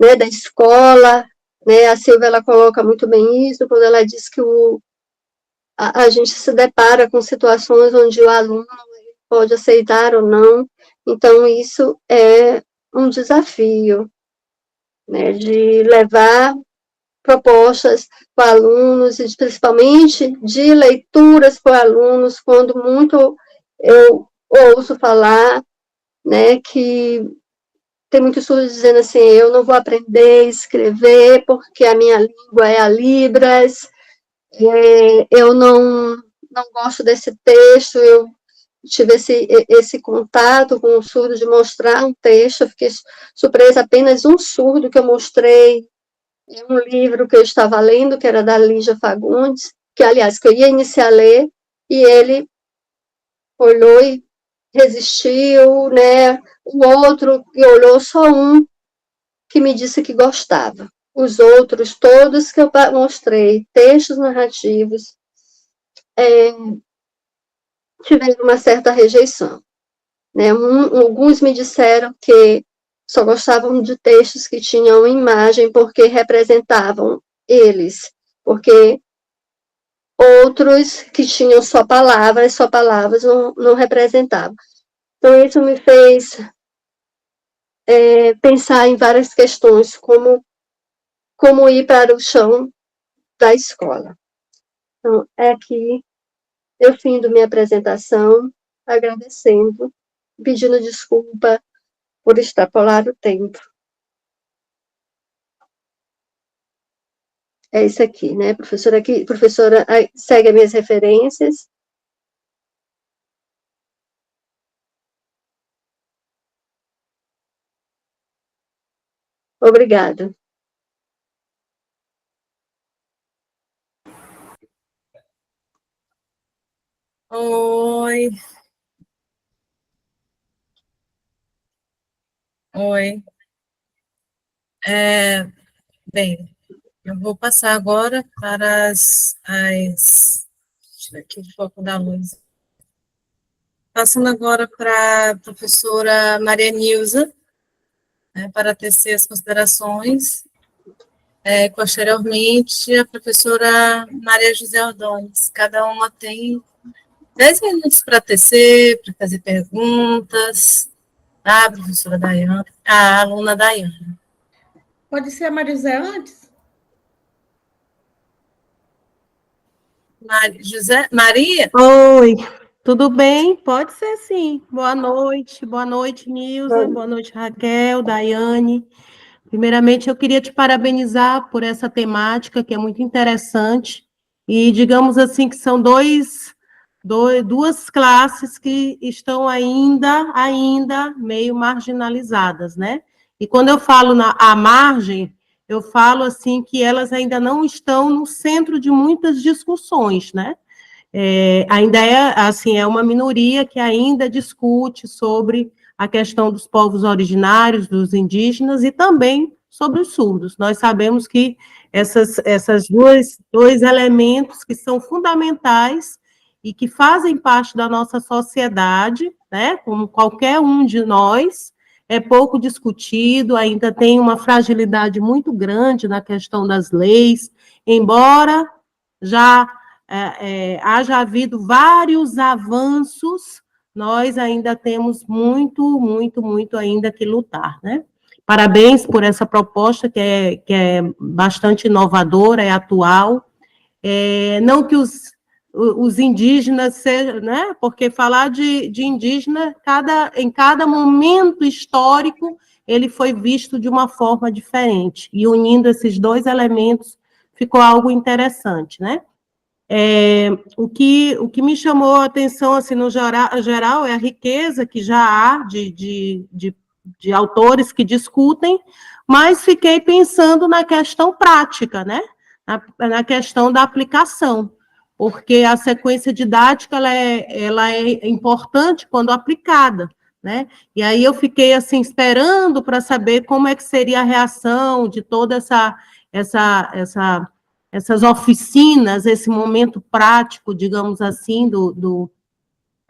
né, da escola, né? A Silvia, ela coloca muito bem isso, quando ela diz que a gente se depara com situações onde o aluno pode aceitar ou não, então isso é um desafio, né, de levar propostas para alunos, e principalmente de leituras para alunos, quando muito eu ouço falar, né, que tem muitos surdos dizendo assim, eu não vou aprender a escrever porque a minha língua é a Libras, eu não gosto desse texto, eu tive esse contato com o surdo de mostrar um texto, eu fiquei surpresa, apenas um surdo que eu mostrei, um livro que eu estava lendo, que era da Lígia Fagundes, que, aliás, que eu ia iniciar a ler, e ele olhou e resistiu, né? O outro que olhou, só um que me disse que gostava. Os outros, todos que eu mostrei, textos narrativos, tiveram uma certa rejeição. Né? Alguns me disseram que só gostavam de textos que tinham imagem porque representavam eles, porque outros que tinham só palavras não representavam. Então, isso me fez pensar em várias questões, como ir para o chão da escola. Então, aqui eu findo minha apresentação, agradecendo, pedindo desculpa por extrapolar o tempo. É isso aqui, né, professora? Aqui, professora, segue as minhas referências. Obrigada. Oi. Oi. Bem, eu vou passar agora para deixa eu ver aqui o foco da luz. Passando agora para a professora Maria Nilza, né, para tecer as considerações. Posteriormente, a professora Maria José Ordões. Cada uma tem 10 minutos para tecer, para fazer perguntas. A professora Daiane, a aluna Daiane. Pode ser a Marisé antes? Maria? Oi, tudo bem? Pode ser sim. Boa noite, Nilza, boa noite, Raquel, Daiane. Primeiramente, eu queria te parabenizar por essa temática, que é muito interessante, e digamos assim que são duas classes que estão ainda meio marginalizadas, né? E quando eu falo à margem, eu falo assim que elas ainda não estão no centro de muitas discussões, né? Ainda é uma minoria que ainda discute sobre a questão dos povos originários, dos indígenas e também sobre os surdos. Nós sabemos que essas dois elementos que são fundamentais e que fazem parte da nossa sociedade, né, como qualquer um de nós, é pouco discutido, ainda tem uma fragilidade muito grande na questão das leis, embora já haja havido vários avanços, nós ainda temos muito ainda que lutar, né? Parabéns por essa proposta que é bastante inovadora, é atual. Não que os indígenas sejam, né? Porque falar de indígena, em cada momento histórico, ele foi visto de uma forma diferente. E unindo esses dois elementos, ficou algo interessante, né? O que me chamou a atenção, assim, no geral, é a riqueza que já há de autores que discutem, mas fiquei pensando na questão prática, né? Na questão da aplicação, porque a sequência didática ela é importante quando aplicada, né? E aí eu fiquei, assim, esperando para saber como é que seria a reação de toda essas oficinas, esse momento prático, digamos assim,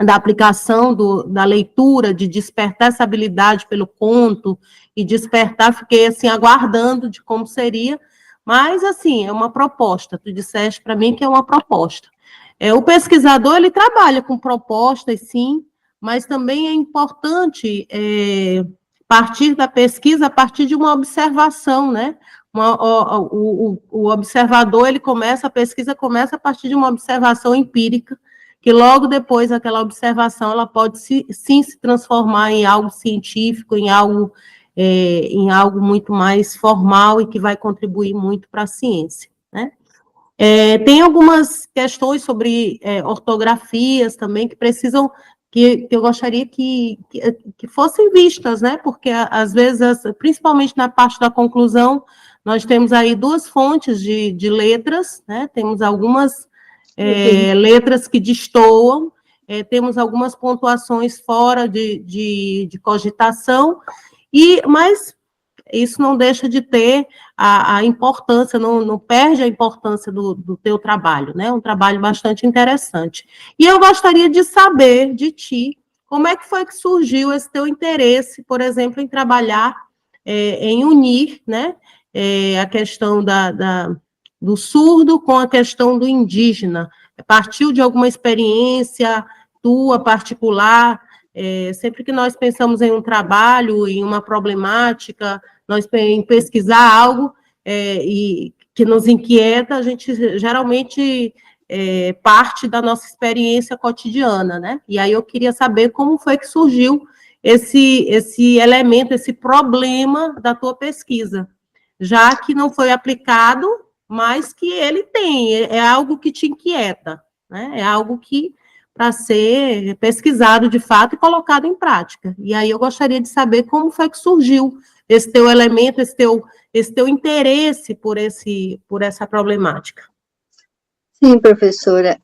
da aplicação da leitura, de despertar essa habilidade pelo conto, e despertar, fiquei assim, aguardando de como seria, mas, assim, é uma proposta, tu disseste para mim que é uma proposta. O pesquisador, ele trabalha com propostas, sim, mas também é importante partir da pesquisa, a partir de uma observação, né? O observador, a pesquisa começa a partir de uma observação empírica, que logo depois aquela observação ela pode sim se transformar em algo científico, em algo muito mais formal e que vai contribuir muito para a ciência, né? Tem algumas questões sobre ortografias também que precisam, que eu gostaria que fossem vistas, né? Porque, às vezes, principalmente na parte da conclusão, nós temos aí duas fontes de letras, né? Temos algumas letras que destoam, temos algumas pontuações fora de cogitação, mas isso não deixa de ter a importância, não perde a importância do teu trabalho, né? Um trabalho bastante interessante. E eu gostaria de saber de ti, como é que foi que surgiu esse teu interesse, por exemplo, em trabalhar, em unir, né, a questão do surdo com a questão do indígena. Partiu de alguma experiência tua, particular? Sempre que nós pensamos em um trabalho, em uma problemática, nós em pesquisar algo e que nos inquieta, a gente geralmente parte da nossa experiência cotidiana, né? E aí eu queria saber como foi que surgiu esse elemento, esse problema da tua pesquisa, já que não foi aplicado, mas que ele tem, é algo que te inquieta, né? É algo que para ser pesquisado de fato e colocado em prática. E aí eu gostaria de saber como foi que surgiu esse teu elemento, esse teu interesse por essa problemática. Sim, professora.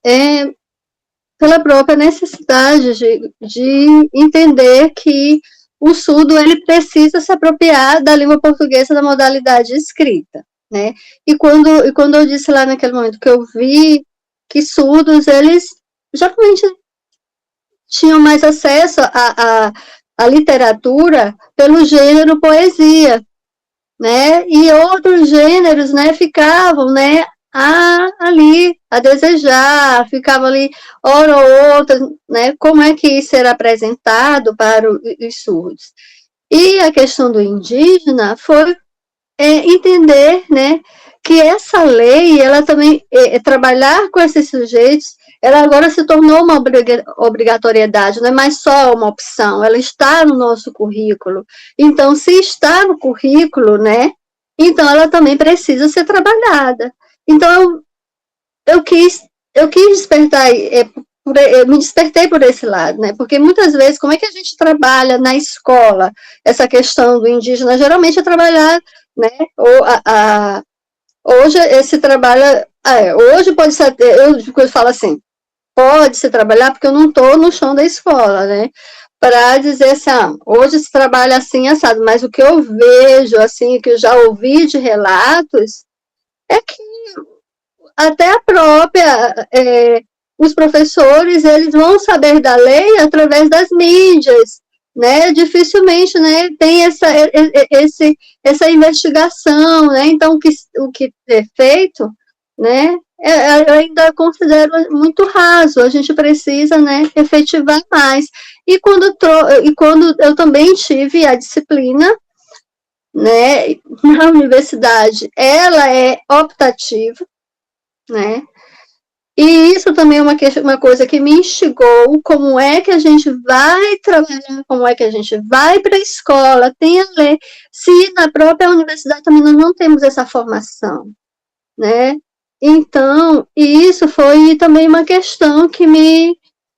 Pela própria necessidade de entender que o surdo ele precisa se apropriar da língua portuguesa da modalidade escrita, né? E quando eu disse lá naquele momento que eu vi que surdos, eles geralmente tinham mais acesso à literatura pelo gênero poesia, né? E outros gêneros, né, ficavam, né, ali a desejar, ficava ali hora ou outra, né? Como é que isso era apresentado para os surdos? E a questão do indígena foi entender, né, que essa lei, ela também, trabalhar com esses sujeitos, ela agora se tornou uma obrigatoriedade, não é mais só uma opção, ela está no nosso currículo. Então, se está no currículo, né, então ela também precisa ser trabalhada. Então, eu quis despertar, eu me despertei por esse lado, né, porque muitas vezes, como é que a gente trabalha na escola essa questão do indígena? Geralmente é trabalhar, né, hoje esse trabalho, hoje pode ser, eu falo assim, pode se trabalhar porque eu não estou no chão da escola, né? Para dizer assim, hoje se trabalha assim, assado, mas o que eu vejo, assim, que eu já ouvi de relatos, é que até a própria, os professores, eles vão saber da lei através das mídias, né? Dificilmente, né, tem essa investigação, né? Então, o que é feito, né, eu ainda considero muito raso, a gente precisa, né, efetivar mais. E quando eu também tive a disciplina, né, na universidade, ela é optativa, né, e isso também é uma coisa que me instigou, como é que a gente vai trabalhar, como é que a gente vai para a escola, tem a ler, se na própria universidade também nós não temos essa formação, né? Então, e isso foi também uma questão que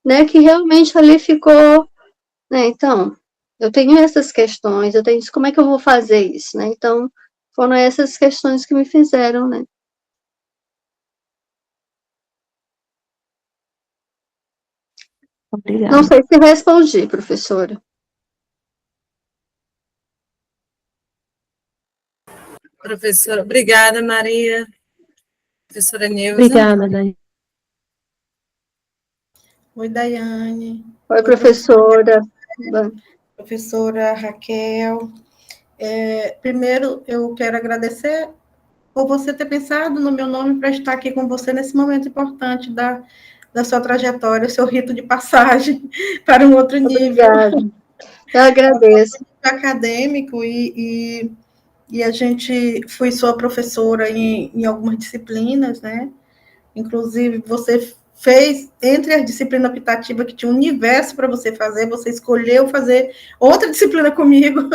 né, que realmente ali ficou, né? Então, eu tenho essas questões, eu tenho isso, como é que eu vou fazer isso, né? Então, foram essas questões que me fizeram, né? Obrigada. Não sei se respondi, professora. Professora, obrigada, Maria. Professora Neuza. Obrigada, Dani. Oi, Daiane. Oi, Oi, professora. professora Raquel. Primeiro, eu quero agradecer por você ter pensado no meu nome para estar aqui com você nesse momento importante da sua trajetória, o seu rito de passagem para um outro nível. Obrigada. Eu agradeço. Acadêmico e a gente fui sua professora em algumas disciplinas, né? Inclusive, você fez, entre as disciplinas optativas que tinha um universo para você fazer, você escolheu fazer outra disciplina comigo,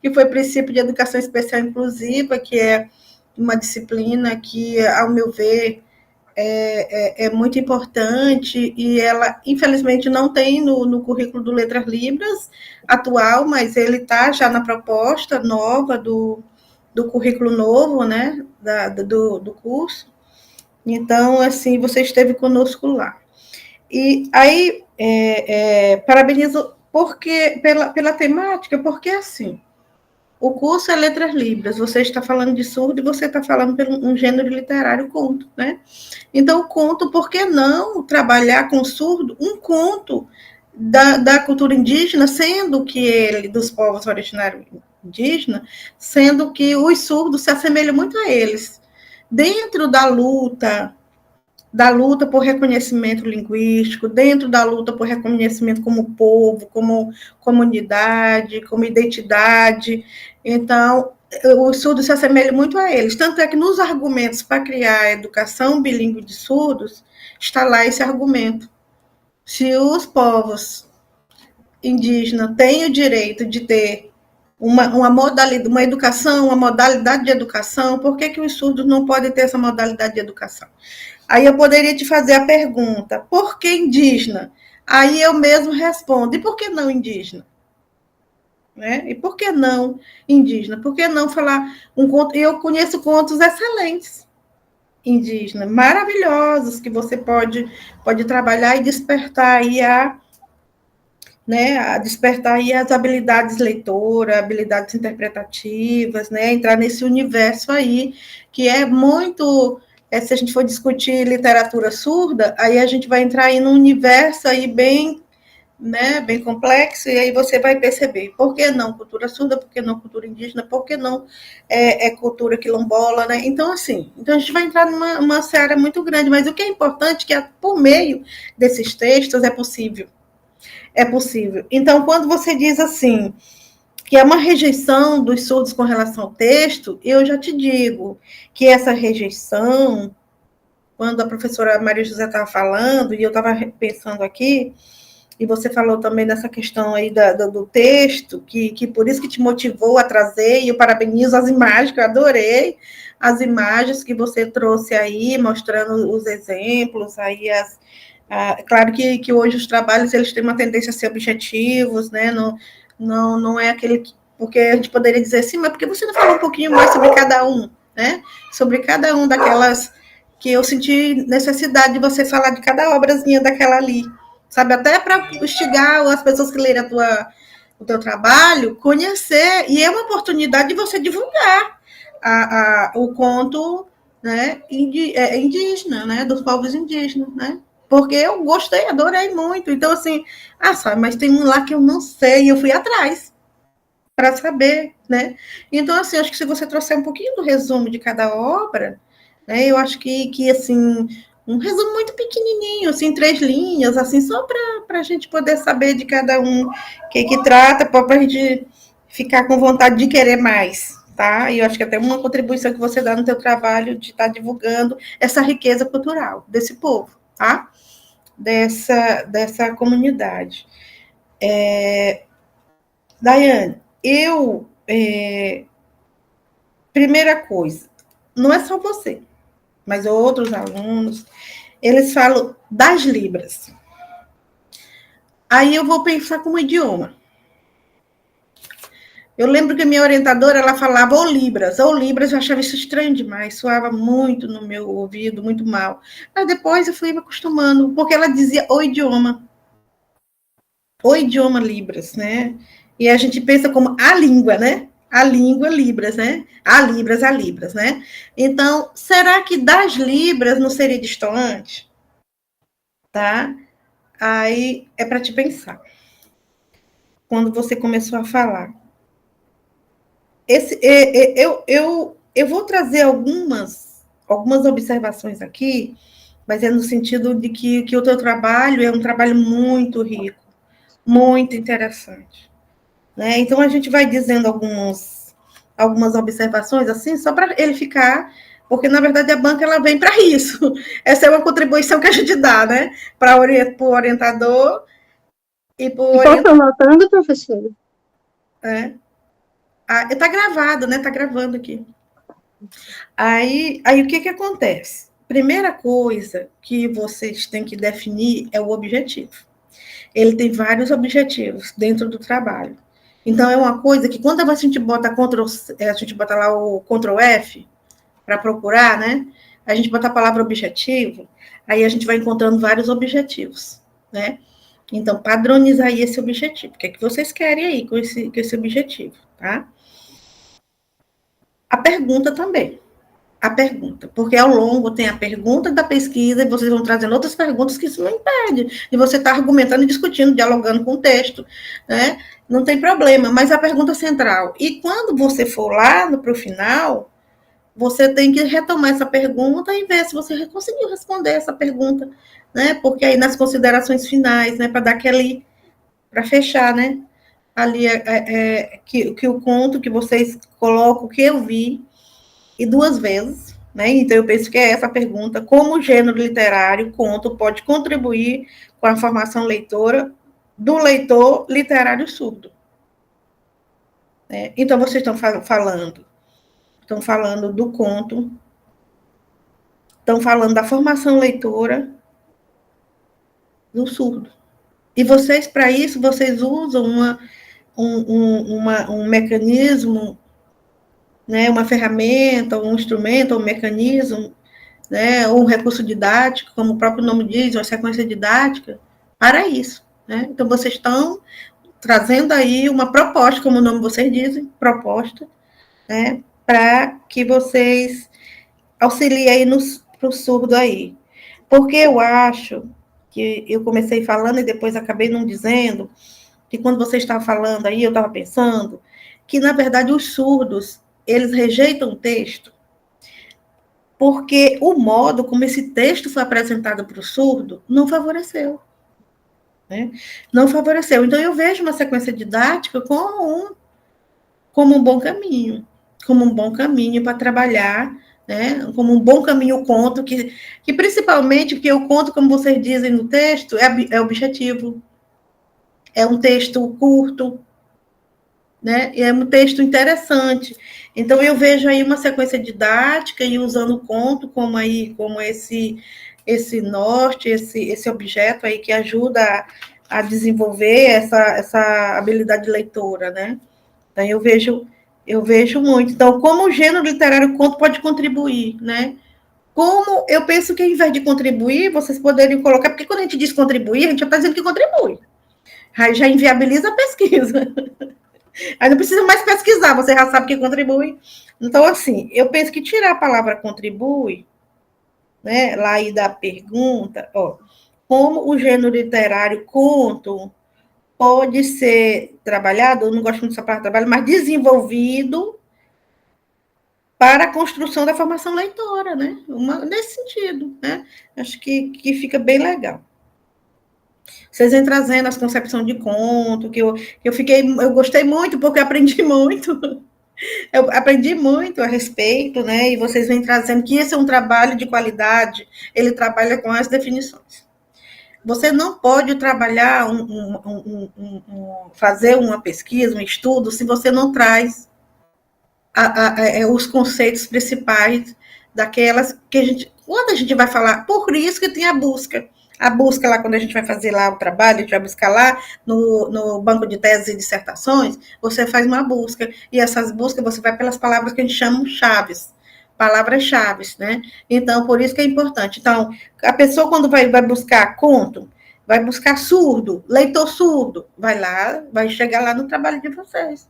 que foi Princípio de Educação Especial Inclusiva, que é uma disciplina que, ao meu ver, é muito importante e ela, infelizmente, não tem no currículo do Letras Libras atual, mas ele está já na proposta nova do currículo novo, né, do curso. Então, assim, você esteve conosco lá. E aí, parabenizo pela temática, porque, assim, o curso é Letras Libras, você está falando de surdo e você está falando por um gênero literário conto, né? Então, o conto, por que não trabalhar com surdo um conto da cultura indígena, sendo que ele, dos povos originários indígenas, sendo que os surdos se assemelham muito a eles. Dentro da luta por reconhecimento linguístico, dentro da luta por reconhecimento como povo, como comunidade, como identidade. Então, os surdos se assemelham muito a eles. Tanto é que nos argumentos para criar a educação bilíngue de surdos, está lá esse argumento. Se os povos indígenas têm o direito de ter uma modalidade, uma educação, uma modalidade de educação, por que os surdos não podem ter essa modalidade de educação? Aí eu poderia te fazer a pergunta, por que indígena? Aí eu mesmo respondo, e por que não indígena? Né? E por que não indígena? Por que não falar um conto? Eu conheço contos excelentes indígenas, maravilhosos, que você pode trabalhar e despertar aí a despertar aí as habilidades leitoras, habilidades interpretativas, né? Entrar nesse universo aí, que é muito... se a gente for discutir literatura surda, aí a gente vai entrar aí num universo aí bem, né, bem complexo, e aí você vai perceber, por que não cultura surda, por que não cultura indígena, por que não cultura quilombola, né? Então, assim, então a gente vai entrar numa seara muito grande, mas o que é importante é que, por meio desses textos, é possível. É possível. Então, quando você diz assim, que é uma rejeição dos surdos com relação ao texto, eu já te digo que essa rejeição, quando a professora Maria José estava falando, e eu estava pensando aqui, e você falou também dessa questão aí do texto, que por isso que te motivou a trazer, e eu parabenizo as imagens, que eu adorei, as imagens que você trouxe aí, mostrando os exemplos, aí claro que hoje os trabalhos eles têm uma tendência a ser objetivos, né? Não é aquele porque a gente poderia dizer assim, mas por que você não falou um pouquinho mais sobre cada um, né? Sobre cada um daquelas que eu senti necessidade de você falar de cada obrazinha daquela ali, sabe? Até para instigar as pessoas que lerem o teu trabalho, conhecer, e é uma oportunidade de você divulgar o conto, né, indígena, né, dos povos indígenas, né? Porque eu gostei, adorei muito. Então, assim, sabe, mas tem um lá que eu não sei, e eu fui atrás para saber, né? Então, assim, acho que se você trouxer um pouquinho do resumo de cada obra, né, eu acho que assim, um resumo muito pequenininho, assim, 3 linhas, assim, só para a gente poder saber de cada um que trata, para a gente ficar com vontade de querer mais, tá? E eu acho que até uma contribuição que você dá no teu trabalho de estar divulgando essa riqueza cultural desse povo, tá? Dessa comunidade. Daiane, primeira coisa, não é só você. mas outros alunos, eles falam das Libras. Aí eu vou pensar como idioma. Eu lembro que a minha orientadora, ela falava ou Libras, eu achava isso estranho demais, soava muito no meu ouvido, muito mal. Mas depois eu fui me acostumando, porque ela dizia o idioma Libras, né? E a gente pensa como a língua, né? A língua Libras, né? A Libras, né? Então, será que das Libras não seria distante? Tá? Aí é para te pensar. Quando você começou a falar. Eu vou trazer algumas observações aqui, mas é no sentido de que o teu trabalho é um trabalho muito rico, muito interessante. Né? Então, a gente vai dizendo algumas observações, assim, só para ele ficar, porque, na verdade, a banca ela vem para isso. Essa é uma contribuição que a gente dá, né? Para o orientador e para o orientador. Posso anotando, professora? Está gravado, né? Está gravando aqui. Aí o que acontece? Primeira coisa que vocês têm que definir é o objetivo. Ele tem vários objetivos dentro do trabalho. Então, é uma coisa que quando a gente bota a gente bota lá o Ctrl F para procurar, né? A gente bota a palavra objetivo, aí a gente vai encontrando vários objetivos, né? Então, padronizar aí esse objetivo. O que é que vocês querem aí com esse objetivo, tá? A pergunta também. A pergunta, porque ao longo tem a pergunta da pesquisa e vocês vão trazendo outras perguntas que isso não impede de você estar argumentando, discutindo, dialogando com o texto, né? Não tem problema, mas a pergunta central. E quando você for lá para o final, você tem que retomar essa pergunta e ver se você conseguiu responder essa pergunta, né? Porque aí nas considerações finais, né, para dar aquele, para fechar, né? Ali que o conto que vocês colocam, que eu vi, e 2 vezes, né? Então, eu penso que é essa a pergunta: como o gênero literário, conto, pode contribuir com a formação leitora do leitor literário surdo? Então, vocês estão falando do conto, estão falando da formação leitora do surdo. E vocês, para isso, vocês usam um mecanismo, né, uma ferramenta, um instrumento, um mecanismo, né, ou um recurso didático, como o próprio nome diz, uma sequência didática, para isso. Né? Então, vocês estão trazendo aí uma proposta, como o nome vocês dizem, proposta, né, para que vocês auxiliem aí para o surdo aí. Porque eu acho que eu comecei falando e depois acabei não dizendo, que quando você estava falando aí, eu estava pensando que, na verdade, os surdos, eles rejeitam o texto porque o modo como esse texto foi apresentado para o surdo não favoreceu. Né? Não favoreceu. Então, eu vejo uma sequência didática como um bom caminho, para trabalhar, né? Como um bom caminho o conto, que principalmente, porque o conto, como vocês dizem no texto, é objetivo, é um texto curto, né? E é um texto interessante. Então, eu vejo aí uma sequência didática e usando o conto como esse norte, esse objeto aí que ajuda a desenvolver essa habilidade de leitora, né? Então, eu vejo muito. Então, como o gênero literário conto pode contribuir, né? Como eu penso que, ao invés de contribuir, vocês poderiam colocar, porque quando a gente diz contribuir, a gente já está dizendo que contribui. Aí já inviabiliza a pesquisa. Aí não precisa mais pesquisar, você já sabe que contribui. Então, assim, eu penso que tirar a palavra contribui, né, lá aí da pergunta, como o gênero literário conto pode ser trabalhado, eu não gosto muito dessa palavra trabalho, mas desenvolvido para a construção da formação leitora, né? Nesse sentido, né? Acho que fica bem legal. Vocês vêm trazendo as concepções de conto, que eu gostei muito, porque aprendi muito. Eu aprendi muito a respeito, né? E vocês vêm trazendo que esse é um trabalho de qualidade, ele trabalha com as definições. Você não pode trabalhar, fazer uma pesquisa, um estudo, se você não traz os conceitos principais daquelas que a gente, quando a gente vai falar, por isso que tem a busca lá, quando a gente vai fazer lá o trabalho, a gente vai buscar lá no banco de teses e dissertações, você faz uma busca, e essas buscas você vai pelas palavras que a gente chama chaves, palavras-chave, né? Então, por isso que é importante. Então, a pessoa, quando vai buscar conto, vai buscar surdo, leitor surdo, vai lá, vai chegar lá no trabalho de vocês.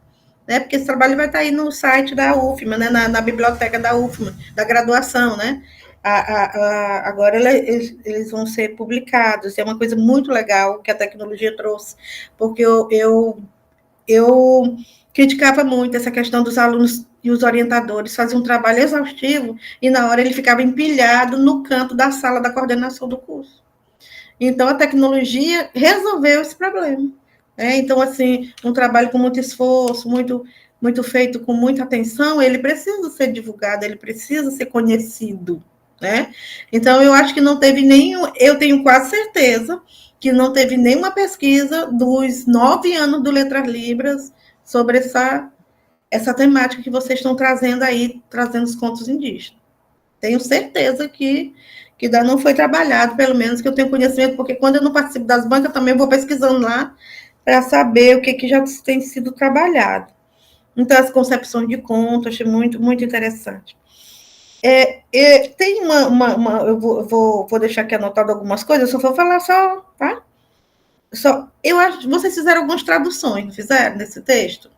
Né? Porque esse trabalho vai estar aí no site da UFMA, né? na biblioteca da UFMA, da graduação, né? Agora eles vão ser publicados. É uma coisa muito legal que a tecnologia trouxe, porque eu criticava muito essa questão dos alunos e os orientadores faziam um trabalho exaustivo e na hora ele ficava empilhado no canto da sala da coordenação do curso. Então, a tecnologia resolveu esse problema. Né? Então, assim, um trabalho com muito esforço, muito feito com muita atenção, ele precisa ser divulgado, ele precisa ser conhecido. Né? Então, eu acho que não teve nenhum, eu tenho quase certeza que não teve nenhuma pesquisa dos 9 anos do Letras Libras sobre essa temática que vocês estão trazendo aí, trazendo os contos indígenas. Tenho certeza que não foi trabalhado, pelo menos que eu tenho conhecimento, porque quando eu não participo das bancas, também vou pesquisando lá para saber o que já tem sido trabalhado. Então, as concepções de conto, achei muito, muito interessante. Tem eu vou deixar aqui anotado algumas coisas, eu só vou falar tá? Eu acho que vocês fizeram algumas traduções, não fizeram, nesse texto?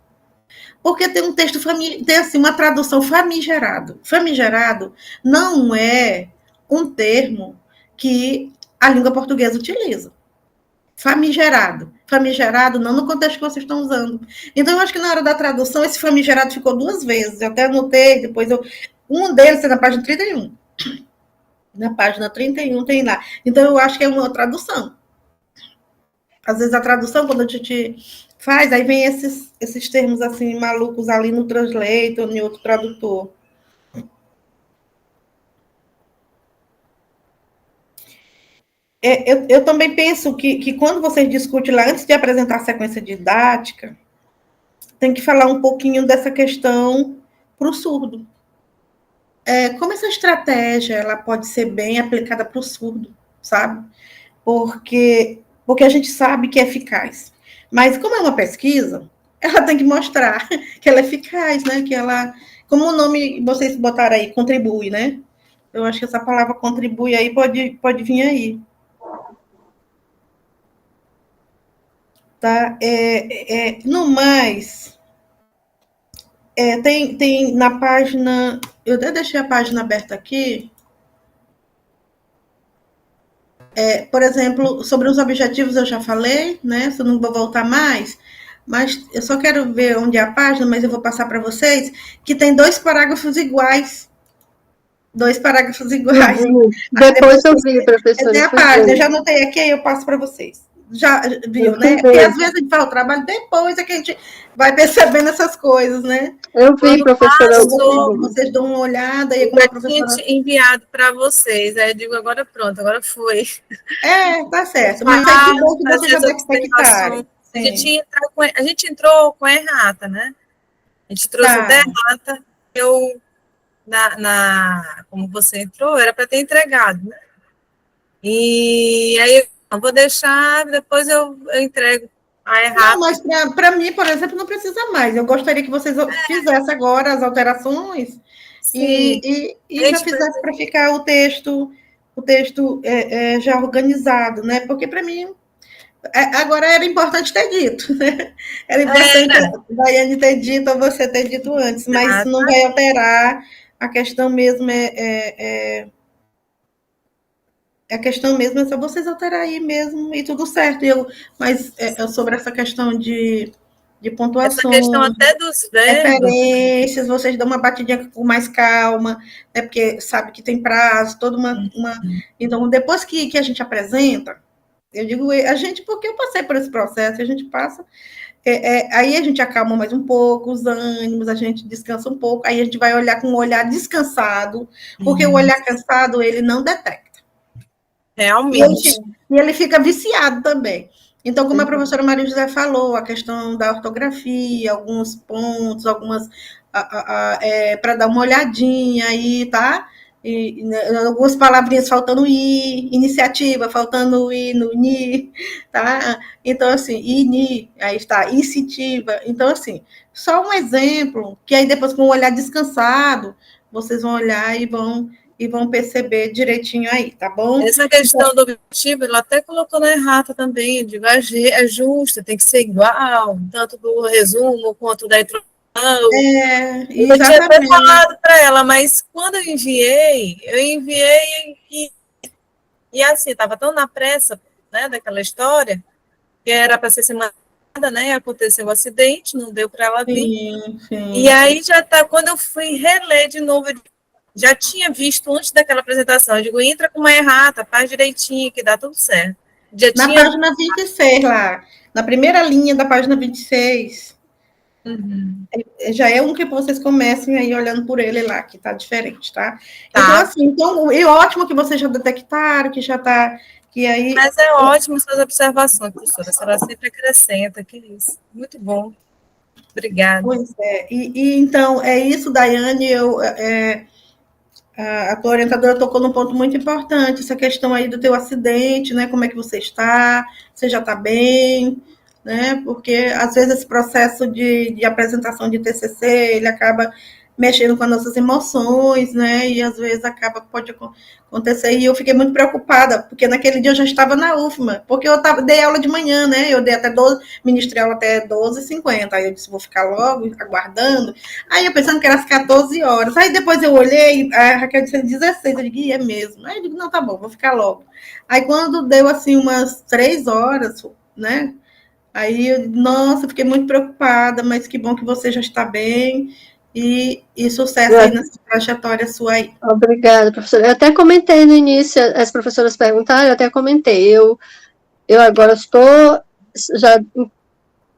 Porque tem um texto, tem assim, uma tradução famigerado. Famigerado não é um termo que a língua portuguesa utiliza. Famigerado. Famigerado não no contexto que vocês estão usando. Então, eu acho que na hora da tradução, esse famigerado ficou 2 vezes. Eu até anotei, depois um deles é na página 31. Na página 31 tem lá. Então, eu acho que é uma tradução. Às vezes a tradução, quando a gente faz, aí vem esses termos assim malucos ali no Translator, em outro tradutor. Eu também penso que quando vocês discutem lá, antes de apresentar a sequência didática, tem que falar um pouquinho dessa questão para o surdo. Como essa estratégia ela pode ser bem aplicada para o surdo, sabe? Porque a gente sabe que é eficaz. Mas como é uma pesquisa, ela tem que mostrar que ela é eficaz, né? Que ela, como o nome vocês botaram aí, contribui, né? Eu acho que essa palavra contribui aí pode vir aí. Tá? No mais, tem na página, eu até deixei a página aberta aqui, por exemplo, sobre os objetivos eu já falei, né? Se eu não vou voltar mais, mas eu só quero ver onde é a página, mas eu vou passar para vocês, que tem 2 parágrafos iguais. 2 parágrafos iguais. Depois eu vi, professora. Tem a página, eu já anotei aqui, aí eu passo para vocês. Já viu, né? Porque às vezes a gente faz o trabalho, depois é que a gente vai percebendo essas coisas, né? Eu vi, professora. Vocês dão uma olhada e como a professora... enviado para vocês, aí eu digo, agora pronto, agora foi. Tá certo, mas é que bom que vocês já detectaram. A gente entrou com a errata, né? A gente trouxe a errata, como você entrou, era para ter entregado, né? E aí eu vou deixar, depois eu entrego a errata. Não, mas para mim, por exemplo, não precisa mais. Eu gostaria que vocês fizessem agora as alterações e já fizessem para ficar o texto já organizado, né? Porque para mim agora era importante ter dito, né? Era importante a Daiane ter dito ou você ter dito antes, mas não vai alterar. A questão mesmo a questão mesmo é só vocês alterar aí mesmo e tudo certo. Mas sobre essa questão de pontuação, essa questão até dos verbos, referências, vocês dão uma batidinha com mais calma, né? Porque sabe que tem prazo, toda uma... Então, depois que a gente apresenta, eu digo a gente, porque eu passei por esse processo, a gente passa... aí a gente acalma mais um pouco os ânimos, a gente descansa um pouco, aí a gente vai olhar com um olhar descansado, porque o olhar cansado, ele não detecta. Realmente. E ele fica viciado também. Então, como a professora Maria José falou, a questão da ortografia, alguns pontos, algumas... para dar uma olhadinha aí, tá? algumas palavrinhas faltando I, iniciativa, faltando I no NI, tá? Então, assim, INI, aí está, iniciativa. Então, assim, só um exemplo, que aí depois com um olhar descansado, vocês vão olhar e vão perceber direitinho aí, tá bom? Essa questão do objetivo, ela até colocou na errata também, eu digo, é justa, tem que ser igual, tanto do resumo quanto da introdução. Eu tinha até falado para ela, mas quando eu enviei e assim, estava tão na pressa, né, daquela história, que era para ser semana, né, aconteceu um acidente, não deu para ela vir. Sim. E aí já tá, quando eu fui reler de novo, já tinha visto antes daquela apresentação, eu digo, entra com uma errata, faz direitinho, que dá tudo certo. Na página 26 lá, na primeira linha da página 26, já é um que vocês comecem aí olhando por ele lá, que tá diferente, tá? Então, assim, é ótimo que vocês já detectaram, que já tá, que aí... Mas é ótimo suas observações, professora, a senhora sempre acrescenta, que isso, muito bom. Obrigada. Pois é, então, é isso, Daiane, a tua orientadora tocou num ponto muito importante, essa questão aí do teu acidente, né, como é que você já está bem, né, porque às vezes esse processo de apresentação de TCC, ele acaba mexendo com as nossas emoções, né, e às vezes pode acontecer, e eu fiquei muito preocupada, porque naquele dia eu já estava na UFMA, porque dei aula de manhã, né, eu dei até 12, ministrei aula até 12h50, aí eu disse, vou ficar logo, aguardando, aí eu pensando que era às 14 horas, aí depois eu olhei, a Raquel disse 16, eu digo, é mesmo, aí eu digo, não, tá bom, vou ficar logo, aí quando deu, assim, umas 3 horas, né, aí, nossa, fiquei muito preocupada, mas que bom que você já está bem, e sucesso aí nessa trajetória sua aí. Obrigada, professora. Eu até comentei no início, as professoras perguntaram, eu até comentei. Eu agora já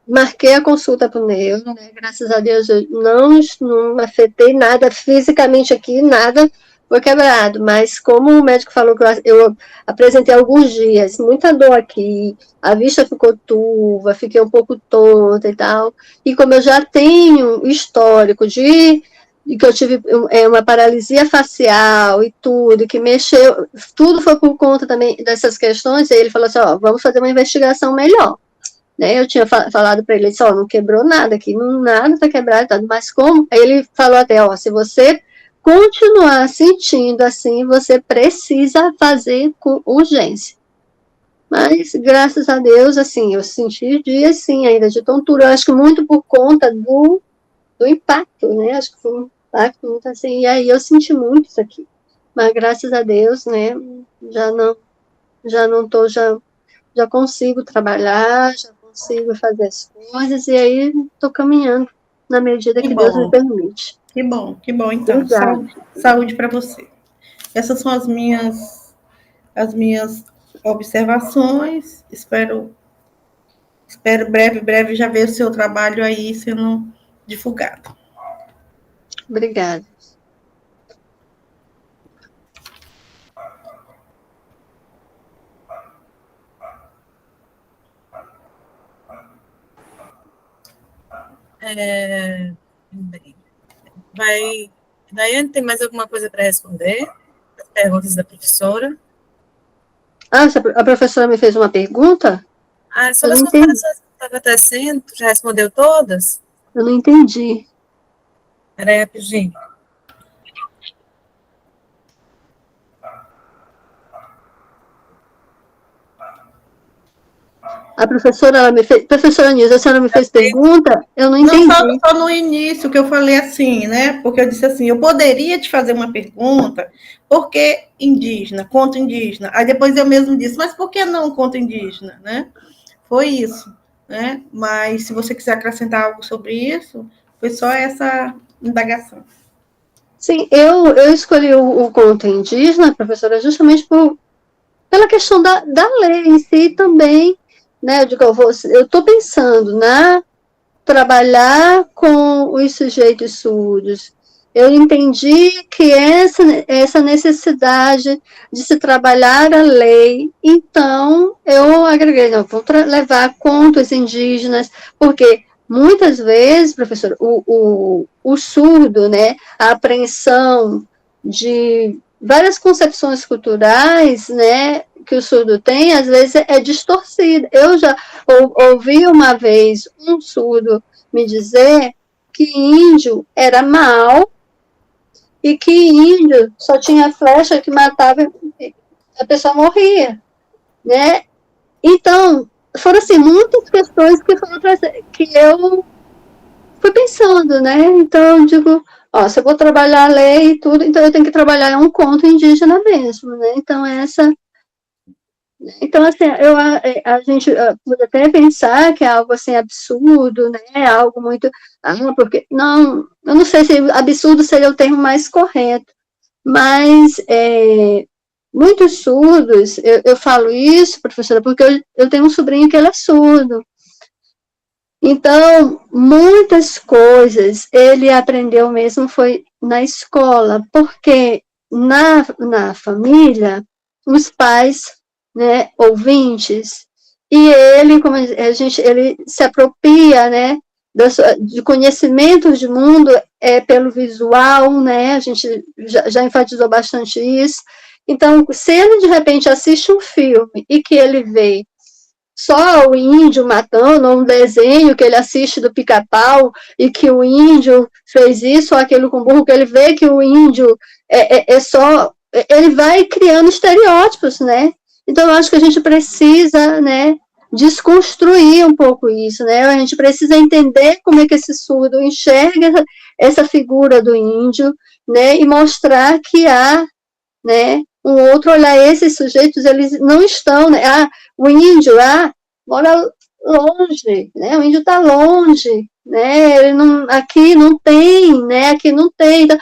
marquei a consulta para o neuro, né? Graças a Deus eu não afetei nada fisicamente aqui, nada foi quebrado, mas como o médico falou que eu apresentei alguns dias, muita dor aqui, a vista ficou turva, fiquei um pouco tonta e tal, e como eu já tenho histórico de que eu tive uma paralisia facial e tudo, que mexeu, tudo foi por conta também dessas questões, e ele falou assim, ó, vamos fazer uma investigação melhor. Né, eu tinha falado para ele, não quebrou nada aqui, nada está quebrado, mas como? Aí ele falou até, ó, se você continuar sentindo assim, você precisa fazer com urgência. Mas, graças a Deus, assim, eu senti dias, sim, ainda de tontura, eu acho que muito por conta do impacto, né, acho que foi um impacto muito assim, e aí eu senti muito isso aqui. Mas, graças a Deus, né, já consigo trabalhar, já consigo fazer as coisas, e aí estou caminhando na medida que Deus me permite. Que bom, então. Saúde para você. Essas são as minhas observações. Espero breve já ver o seu trabalho aí sendo divulgado. Obrigada. Daiane, tem mais alguma coisa para responder? As perguntas da professora? A professora me fez uma pergunta? Sobre as comparações que estava acontecendo, tu já respondeu todas? Eu não entendi. Peraí, rapidinho. A professora, ela me fez... Professora Nilza, a senhora me fez pergunta? Eu não entendi. Não, só no início que eu falei assim, né? Porque eu disse assim, eu poderia te fazer uma pergunta, por que indígena, contra indígena? Aí depois eu mesmo disse, mas por que não contra indígena, né? Foi isso, né? Mas se você quiser acrescentar algo sobre isso, foi só essa indagação. Sim, eu escolhi o contra indígena, professora, justamente pela questão da lei em si também, né, eu digo, eu estou pensando trabalhar com os sujeitos surdos. Eu entendi que essa necessidade de se trabalhar a lei, então eu agreguei, não, vou levar contra os indígenas, porque muitas vezes, professor, o surdo, né, a apreensão de várias concepções culturais, né, que o surdo tem, às vezes é distorcida. Eu já ouvi uma vez um surdo me dizer que índio era mau e que índio só tinha flecha que matava e a pessoa morria, né? Então, foram assim, muitas questões que eu fui pensando, né? Então, eu digo, ó, se eu vou trabalhar a lei e tudo, então eu tenho que trabalhar um conto indígena mesmo, né? Então, assim, a gente pode até pensar que é algo, assim, absurdo, né? Algo muito, porque, não, eu não sei se absurdo seria o termo mais correto, mas muitos surdos, eu falo isso, professora, porque eu tenho um sobrinho que ele é surdo. Então, muitas coisas ele aprendeu mesmo foi na escola, porque na família, os pais, né, ouvintes, e ele, como ele se apropria, né, de conhecimentos de mundo pelo visual, né, a gente já enfatizou bastante isso. Então, se ele de repente assiste um filme e que ele vê só o índio matando, ou um desenho que ele assiste do Pica-Pau, e que o índio fez isso ou aquilo com burro, que ele vê que o índio só... Ele vai criando estereótipos, né? Então, eu acho que a gente precisa, né, desconstruir um pouco isso, né? A gente precisa entender como é que esse surdo enxerga essa figura do índio, né? E mostrar que há, né, um outro olhar. Esses sujeitos, eles não estão, né? O índio mora longe, né? O índio está longe, né? Ele não, aqui não tem, né? Aqui não tem. Então,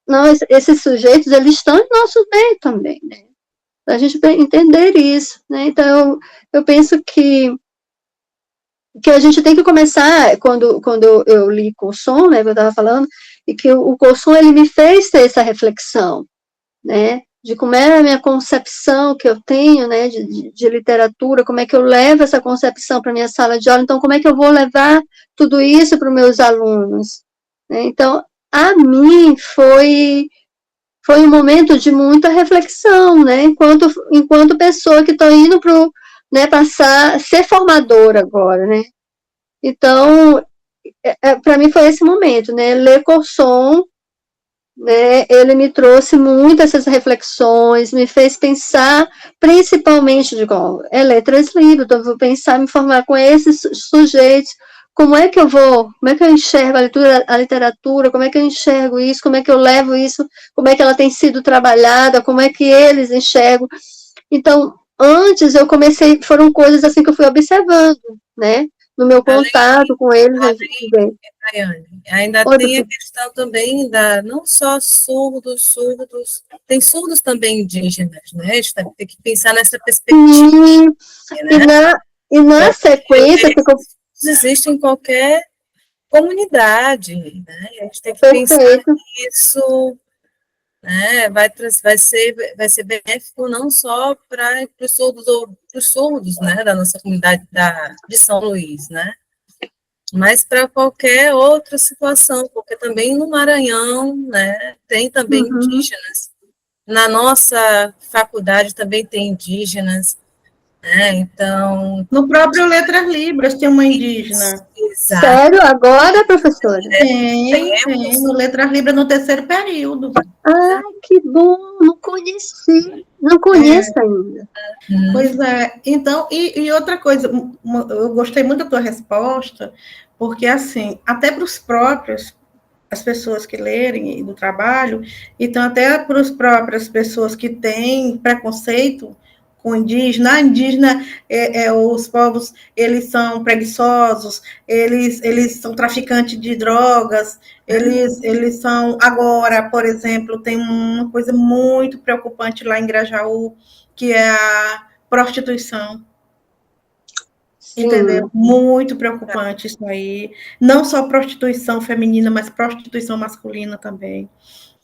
não, esses sujeitos, eles estão em nosso meio também, né? A gente entender isso, né? Então, eu penso que a gente tem que começar, quando eu li Cosson, né, que eu estava falando, e que o Cosson, ele me fez ter essa reflexão, né, de como é a minha concepção que eu tenho, né, de literatura, como é que eu levo essa concepção para a minha sala de aula, então como é que eu vou levar tudo isso para os meus alunos, né? Então, a mim foi um momento de muita reflexão, né, enquanto pessoa que estou indo para, né, ser formadora agora, né, então, para mim foi esse momento, né, ler Cosson, né, ele me trouxe muitas essas reflexões, me fez pensar, principalmente, letras livres, então eu vou pensar, me formar com esses sujeitos, como é que eu enxergo a literatura, como é que eu enxergo isso, como é que eu levo isso, como é que ela tem sido trabalhada, como é que eles enxergam. Então, antes eu comecei, foram coisas assim que eu fui observando, né, no meu contato com eles. Daiane, ainda tem a questão também não só surdos, tem surdos também indígenas, né? A gente tem que pensar nessa perspectiva. Né? E na sequência... Existe em qualquer comunidade, né? A gente tem que pensar nisso, né? Vai ser benéfico não só para os surdos, né? Da nossa comunidade de São Luís, né? Mas para qualquer outra situação, porque também no Maranhão, né, tem também indígenas. Na nossa faculdade também tem indígenas, né, então... No próprio Letras Libras tem uma indígena. Exato. Sério? Agora, professora? Tem. No Letras Libras, no terceiro período. Ah, que bom! Não conheci. Não conheço ainda. Pois é. Então, e outra coisa, eu gostei muito da tua resposta, porque, assim, até para os próprios, as pessoas que lerem do trabalho, então até para as próprias pessoas que têm preconceito com indígena, os povos, eles são preguiçosos, eles são traficantes de drogas, eles são... Agora, por exemplo, tem uma coisa muito preocupante lá em Grajaú, que é a prostituição. Entendeu? Muito preocupante isso aí. Não só prostituição feminina, mas prostituição masculina também.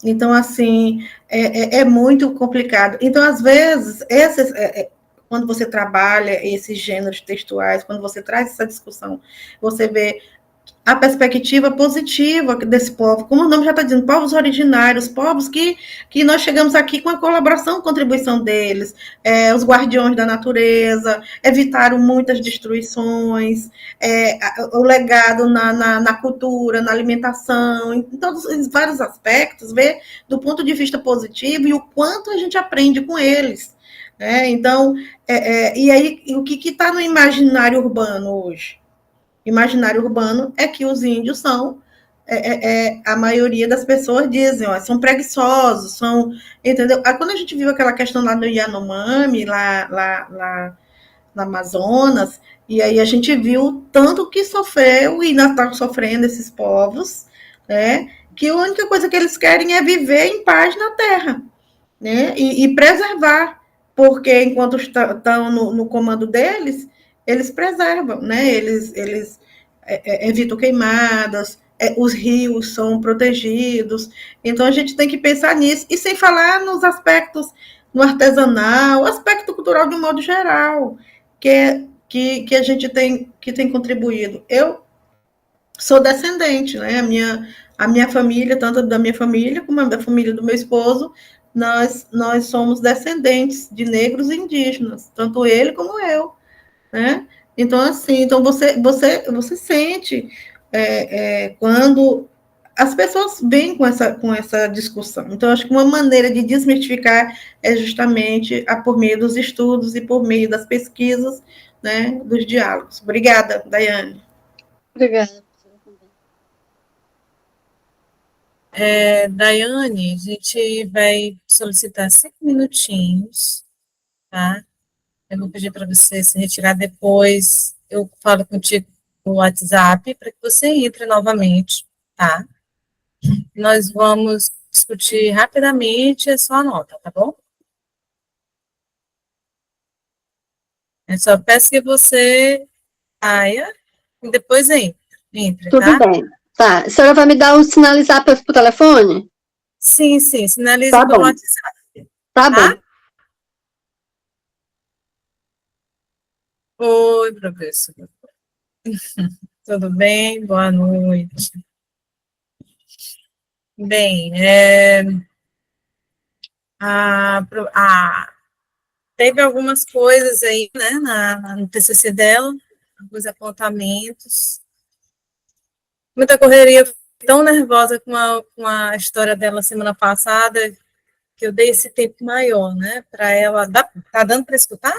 Então, assim, é muito complicado. Então, às vezes, quando você trabalha esses gêneros textuais, quando você traz essa discussão, você vê a perspectiva positiva desse povo, como o nome já está dizendo, povos originários, povos que nós chegamos aqui com a colaboração, contribuição deles, os guardiões da natureza, evitaram muitas destruições, o legado na cultura, na alimentação, em todos os vários aspectos, ver do ponto de vista positivo e o quanto a gente aprende com eles. Então, e aí, o que está no imaginário urbano hoje? Imaginário urbano é que os índios são, a maioria das pessoas dizem, ó, são preguiçosos, entendeu? Aí, quando a gente viu aquela questão lá no Yanomami, lá no Amazonas, e aí a gente viu tanto que sofreu e ainda está sofrendo esses povos, né? Que a única coisa que eles querem é viver em paz na terra, né? E preservar, porque enquanto estão no comando deles, eles preservam, né? Eles evitam queimadas, os rios são protegidos. Então a gente tem que pensar nisso, e sem falar nos aspectos no artesanal, aspecto cultural de um modo geral, que a gente tem contribuído. Eu sou descendente, né? A minha família, tanto da minha família como da família do meu esposo, nós somos descendentes de negros e indígenas, tanto ele como eu, né? Então, assim, então você sente quando as pessoas vêm com essa discussão. Então, acho que uma maneira de desmistificar é justamente por meio dos estudos e por meio das pesquisas, né, dos diálogos. Obrigada, Daiane. Obrigada. Daiane, a gente vai solicitar 5 minutinhos, tá? Eu vou pedir para você se retirar depois. Eu falo contigo no WhatsApp para que você entre novamente, tá? Nós vamos discutir rapidamente a sua nota, tá bom? Eu só peço que você saia e depois entre, Tudo tá? bem. Tá. A senhora vai me dar o sinalizar por telefone? Sim, sinalize Tá pelo bom. WhatsApp. Tá bom. Oi, professor. Tudo bem? Boa noite. Bem, teve algumas coisas aí, né, no TCC dela, alguns apontamentos. Muita correria, tão nervosa com a história dela semana passada, que eu dei esse tempo maior, né, para ela. Tá dando para escutar?